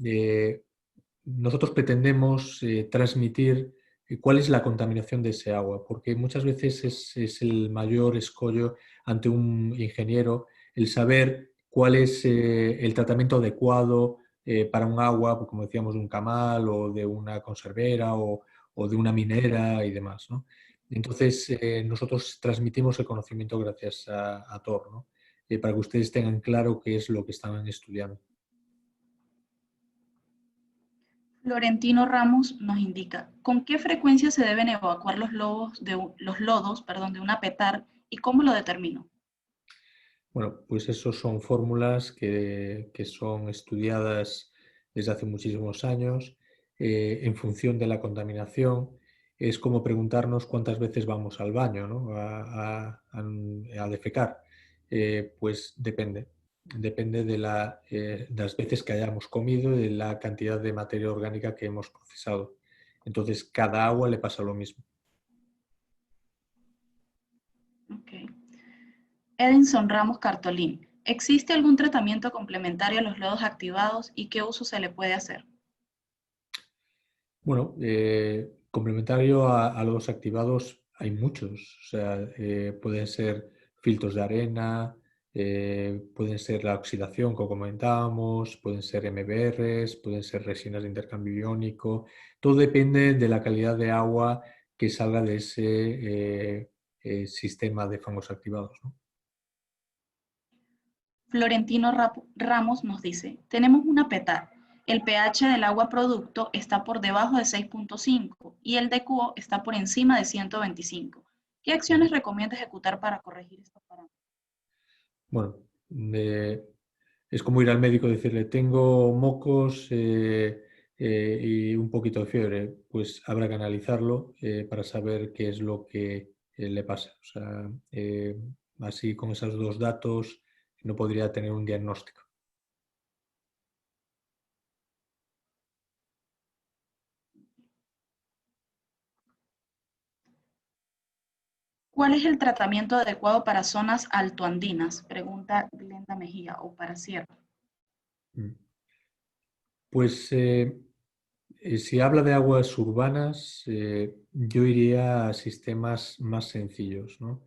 nosotros pretendemos transmitir cuál es la contaminación de ese agua, porque muchas veces es el mayor escollo ante un ingeniero el saber cuál es el tratamiento adecuado para un agua, pues, como decíamos, de un camal o de una conservera o de una minera y demás, ¿no? Entonces, nosotros transmitimos el conocimiento gracias a Tor, ¿no? Para que ustedes tengan claro qué es lo que están estudiando. Florentino Ramos nos indica, ¿con qué frecuencia se deben evacuar los lodos de una petar y cómo lo determino? Bueno, pues esos son fórmulas que son estudiadas desde hace muchísimos años en función de la contaminación. Es como preguntarnos cuántas veces vamos al baño, ¿no? a defecar. Pues depende. Depende de las veces que hayamos comido y de la cantidad de materia orgánica que hemos procesado. Entonces, cada agua le pasa lo mismo. Okay. Edinson Ramos Cartolín, ¿existe algún tratamiento complementario a los lodos activados y qué uso se le puede hacer? Bueno, complementario a los activados hay muchos. O sea, pueden ser filtros de arena, pueden ser la oxidación, como comentábamos, pueden ser MBRs, pueden ser resinas de intercambio iónico. Todo depende de la calidad de agua que salga de ese sistema de fangos activados, ¿no? Florentino Ramos nos dice, tenemos una petar. El pH del agua producto está por debajo de 6.5 y el de QO está por encima de 125. ¿Qué acciones recomienda ejecutar para corregir estos parámetros? Bueno, es como ir al médico y decirle, tengo mocos y un poquito de fiebre. Pues habrá que analizarlo para saber qué es lo que le pasa. O sea, así con esos dos datos no podría tener un diagnóstico. ¿Cuál es el tratamiento adecuado para zonas altoandinas? Pregunta Glenda Mejía, o para sierra. Pues si habla de aguas urbanas, yo iría a sistemas más sencillos, ¿no?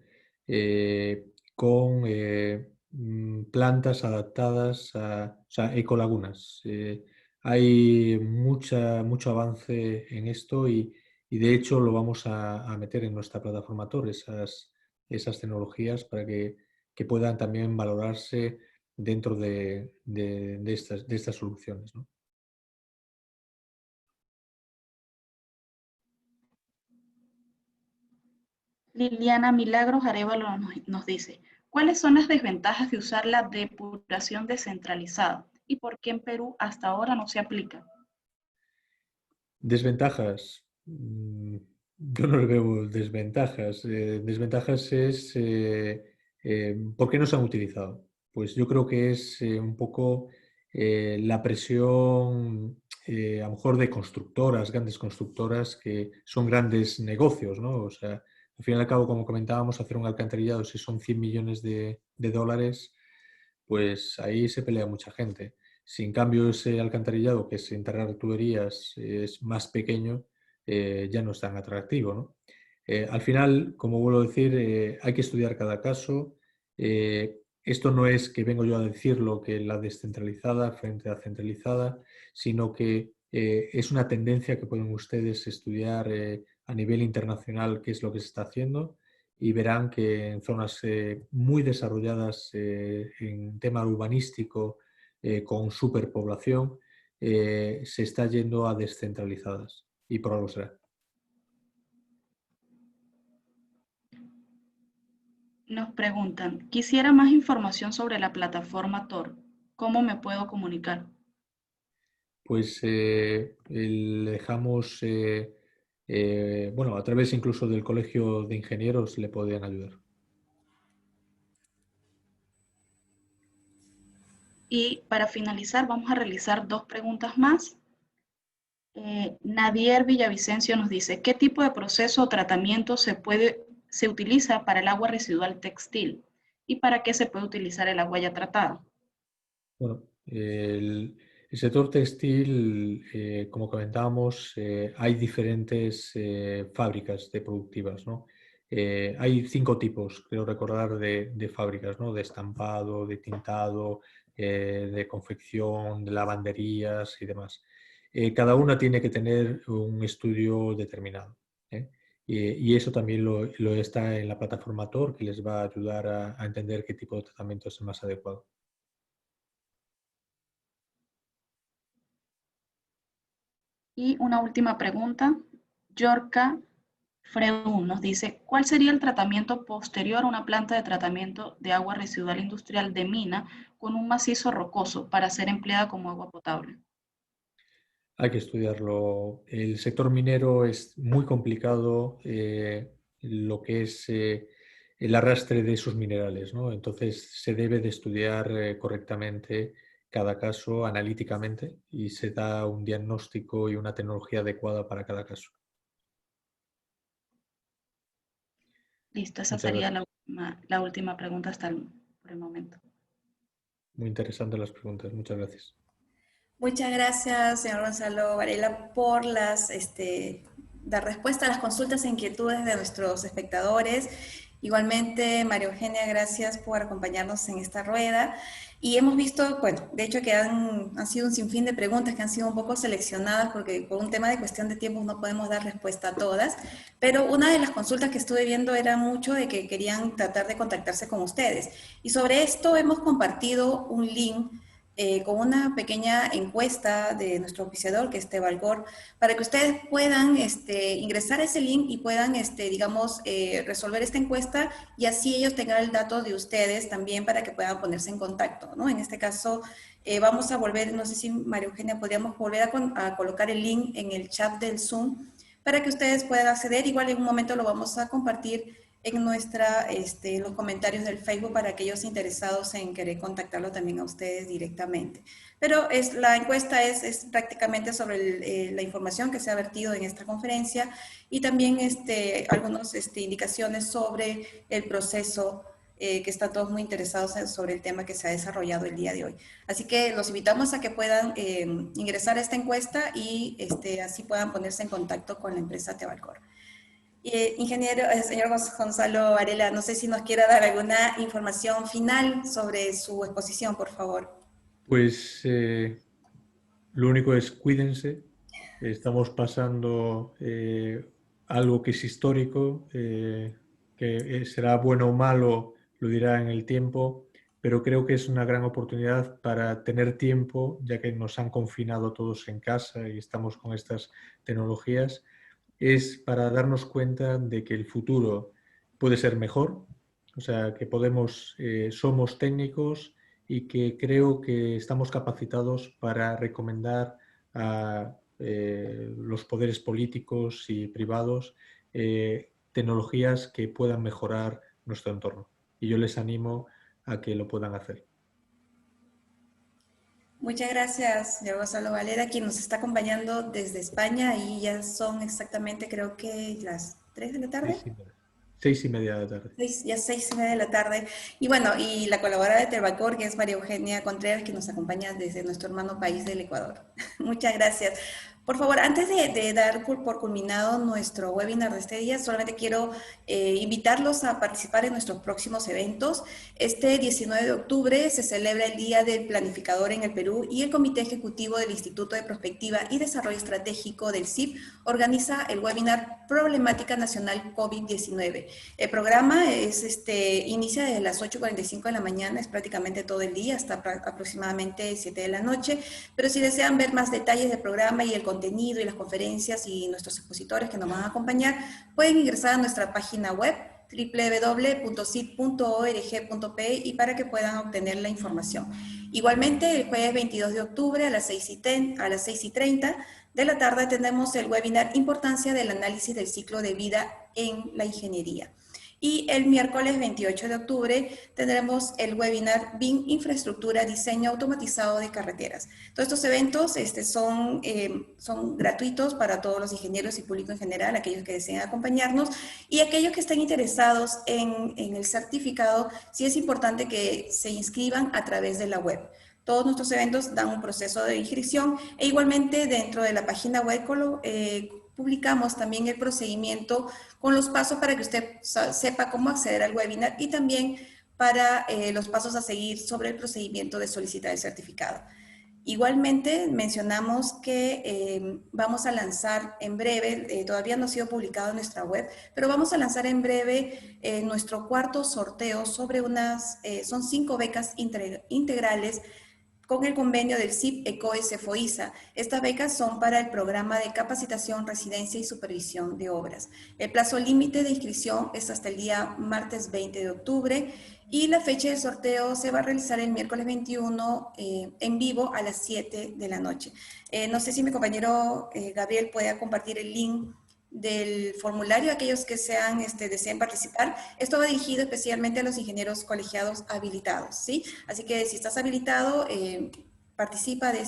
Con plantas adaptadas o sea, ecolagunas. Hay mucho avance en esto y de hecho lo vamos a meter en nuestra plataforma Tor, esas tecnologías para que puedan también valorarse dentro de estas soluciones, ¿no? Liliana Milagros Arévalo nos dice, ¿cuáles son las desventajas de usar la depuración descentralizada y por qué en Perú hasta ahora no se aplica? Desventajas. Yo no le veo desventajas. Desventajas es ¿por qué no se han utilizado? Pues yo creo que es un poco la presión a lo mejor de constructoras, grandes constructoras que son grandes negocios, ¿no? O sea, al fin y al cabo, como comentábamos, hacer un alcantarillado, si son 100 millones de dólares, pues ahí se pelea mucha gente. Si en cambio ese alcantarillado, que es enterrar tuberías, es más pequeño, ya no es tan atractivo, ¿no? Al final, como vuelvo a decir, hay que estudiar cada caso. Esto no es que vengo yo a decirlo, que la descentralizada frente a la centralizada, sino que es una tendencia que pueden ustedes estudiar a nivel internacional qué es lo que se está haciendo y verán que en zonas muy desarrolladas en tema urbanístico con superpoblación se está yendo a descentralizadas y por algo será. Nos preguntan, quisiera más información sobre la plataforma Tor. ¿Cómo me puedo comunicar? Pues le dejamos, bueno, a través incluso del Colegio de Ingenieros le podrían ayudar. Y para finalizar, vamos a realizar 2 preguntas más. Nadier Villavicencio nos dice, ¿qué tipo de proceso o tratamiento se utiliza para el agua residual textil? ¿Y para qué se puede utilizar el agua ya tratada? Bueno, el sector textil, como comentábamos, hay diferentes fábricas de productivas, ¿no? Hay 5 tipos, creo recordar, de fábricas, ¿no? De estampado, de tintado, de confección, de lavanderías y demás. Cada una tiene que tener un estudio determinado, ¿eh? Y eso también lo está en la plataforma Tor, que les va a ayudar a entender qué tipo de tratamiento es el más adecuado. Y una última pregunta. Yorka Freud nos dice, ¿cuál sería el tratamiento posterior a una planta de tratamiento de agua residual industrial de mina con un macizo rocoso para ser empleada como agua potable? Hay que estudiarlo. El sector minero es muy complicado, lo que es el arrastre de esos minerales, ¿no? Entonces se debe de estudiar correctamente cada caso analíticamente y se da un diagnóstico y una tecnología adecuada para cada caso. Listo, esa Muchas sería gracias. la última pregunta por el momento. Muy interesantes las preguntas. Muchas gracias. Muchas gracias, señor Gonzalo Varela, por dar respuesta a las consultas e inquietudes de nuestros espectadores. Igualmente, María Eugenia, gracias por acompañarnos en esta rueda. Y hemos visto, bueno, de hecho que han sido un sinfín de preguntas que han sido un poco seleccionadas porque por un tema de cuestión de tiempo no podemos dar respuesta a todas, pero una de las consultas que estuve viendo era mucho de que querían tratar de contactarse con ustedes. Y sobre esto hemos compartido un link con una pequeña encuesta de nuestro oficiador, que es Tevalcor, para que ustedes puedan ingresar a ese link y puedan, digamos, resolver esta encuesta y así ellos tengan el dato de ustedes también para que puedan ponerse en contacto, ¿no? En este caso, vamos a volver, no sé si María Eugenia, podríamos volver a colocar el link en el chat del Zoom para que ustedes puedan acceder. Igual en un momento lo vamos a compartir en los comentarios del Facebook para aquellos interesados en querer contactarlo también a ustedes directamente. Pero la encuesta es prácticamente sobre la información que se ha vertido en esta conferencia y también algunas indicaciones sobre el proceso que están todos muy interesados sobre el tema que se ha desarrollado el día de hoy. Así que los invitamos a que puedan ingresar a esta encuesta y así puedan ponerse en contacto con la empresa Tevalcor. Ingeniero, señor Gonzalo Varela, no sé si nos quiera dar alguna información final sobre su exposición, por favor. Pues lo único es cuídense. Estamos pasando algo que es histórico, que será bueno o malo, lo dirá en el tiempo, pero creo que es una gran oportunidad para tener tiempo, ya que nos han confinado todos en casa y estamos con estas tecnologías, es para darnos cuenta de que el futuro puede ser mejor, o sea, que somos técnicos y que creo que estamos capacitados para recomendar a los poderes políticos y privados tecnologías que puedan mejorar nuestro entorno. Y yo les animo a que lo puedan hacer. Muchas gracias, señor Gonzalo Varela, quien nos está acompañando desde España y ya son exactamente, creo que las 3 de la tarde. 6:30 de la tarde. Ya 6:30 de la tarde. Y bueno, y la colaboradora de Tevalcor, que es María Eugenia Contreras, que nos acompaña desde nuestro hermano país del Ecuador. Muchas gracias. Por favor, antes de dar por culminado nuestro webinar de este día, solamente quiero invitarlos a participar en nuestros próximos eventos. Este 19 de octubre se celebra el Día del Planificador en el Perú y el Comité Ejecutivo del Instituto de Prospectiva y Desarrollo Estratégico del CIP organiza el webinar Problemática Nacional COVID-19. El programa inicia desde las 8:45 de la mañana, es prácticamente todo el día, hasta aproximadamente 7 de la noche, pero si desean ver más detalles del programa y el contenido y las conferencias y nuestros expositores que nos van a acompañar, pueden ingresar a nuestra página web www.cip.org.pe y para que puedan obtener la información. Igualmente, el jueves 22 de octubre a las 6:30 de la tarde tenemos el webinar Importancia del análisis del ciclo de vida en la ingeniería. Y el miércoles 28 de octubre tendremos el webinar BIM Infraestructura Diseño Automatizado de Carreteras. Todos estos eventos son gratuitos para todos los ingenieros y público en general, aquellos que deseen acompañarnos y aquellos que estén interesados en el certificado, sí es importante que se inscriban a través de la web. Todos nuestros eventos dan un proceso de inscripción e igualmente dentro de la página web publicamos también el procedimiento con los pasos para que usted sepa cómo acceder al webinar y también para los pasos a seguir sobre el procedimiento de solicitar el certificado. Igualmente mencionamos que vamos a lanzar en breve, todavía no ha sido publicado en nuestra web, pero vamos a lanzar en breve nuestro cuarto sorteo sobre son 5 becas integrales con el convenio del CIP ECOES FOISA. Estas becas son para el programa de capacitación, residencia y supervisión de obras. El plazo límite de inscripción es hasta el día martes 20 de octubre y la fecha del sorteo se va a realizar el miércoles 21 en vivo a las 7 de la noche. No sé si mi compañero Gabriel puede compartir el link del formulario a aquellos que deseen participar. Esto va dirigido especialmente a los ingenieros colegiados habilitados, ¿sí? Así que si estás habilitado, participa de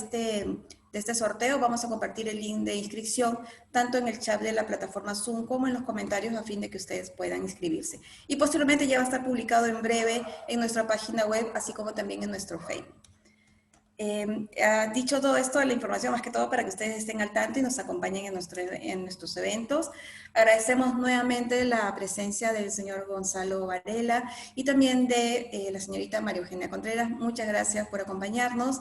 este sorteo. Vamos a compartir el link de inscripción tanto en el chat de la plataforma Zoom como en los comentarios a fin de que ustedes puedan inscribirse. Y posteriormente ya va a estar publicado en breve en nuestra página web, así como también en nuestro Facebook. Dicho todo esto, la información más que todo para que ustedes estén al tanto y nos acompañen en nuestros eventos. Agradecemos nuevamente la presencia del señor Gonzalo Varela y también de la señorita María Eugenia Contreras. Muchas gracias por acompañarnos.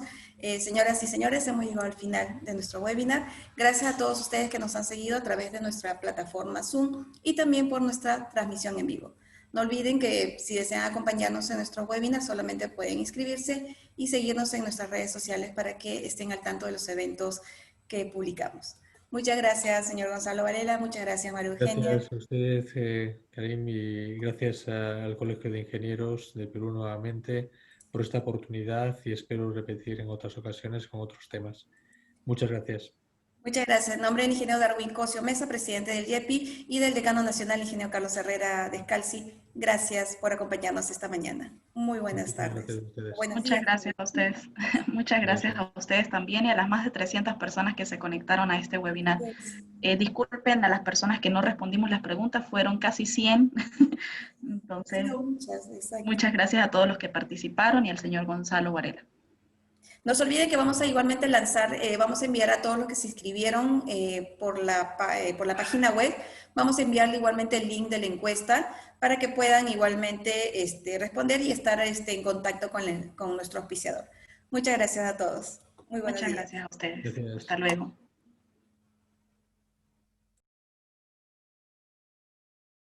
Señoras y señores, hemos llegado al final de nuestro webinar. Gracias a todos ustedes que nos han seguido a través de nuestra plataforma Zoom y también por nuestra transmisión en vivo. No olviden que si desean acompañarnos en nuestro webinar, solamente pueden inscribirse y seguirnos en nuestras redes sociales para que estén al tanto de los eventos que publicamos. Muchas gracias, señor Gonzalo Varela. Muchas gracias, María Eugenia. Gracias a usted, Karim, y gracias al Colegio de Ingenieros de Perú nuevamente por esta oportunidad y espero repetir en otras ocasiones con otros temas. Muchas gracias. Muchas gracias. En nombre del ingeniero Darwin Cosio Mesa, presidente del IEPI, y del decano nacional, ingeniero Carlos Herrera Descalzi, gracias por acompañarnos esta mañana. Muy buenas tardes. Muchas gracias a ustedes. Muchas gracias a ustedes también y a las más de 300 personas que se conectaron a este webinar. Disculpen a las personas que no respondimos las preguntas, fueron casi 100. Entonces, muchas gracias a todos los que participaron y al señor Gonzalo Varela. No se olviden que vamos a igualmente lanzar, vamos a enviar a todos los que se inscribieron por la página web, vamos a enviarle igualmente el link de la encuesta para que puedan igualmente responder y estar en contacto con nuestro auspiciador. Muchas gracias a todos. Muy buenos días. Muchas gracias a ustedes. Gracias. Hasta luego.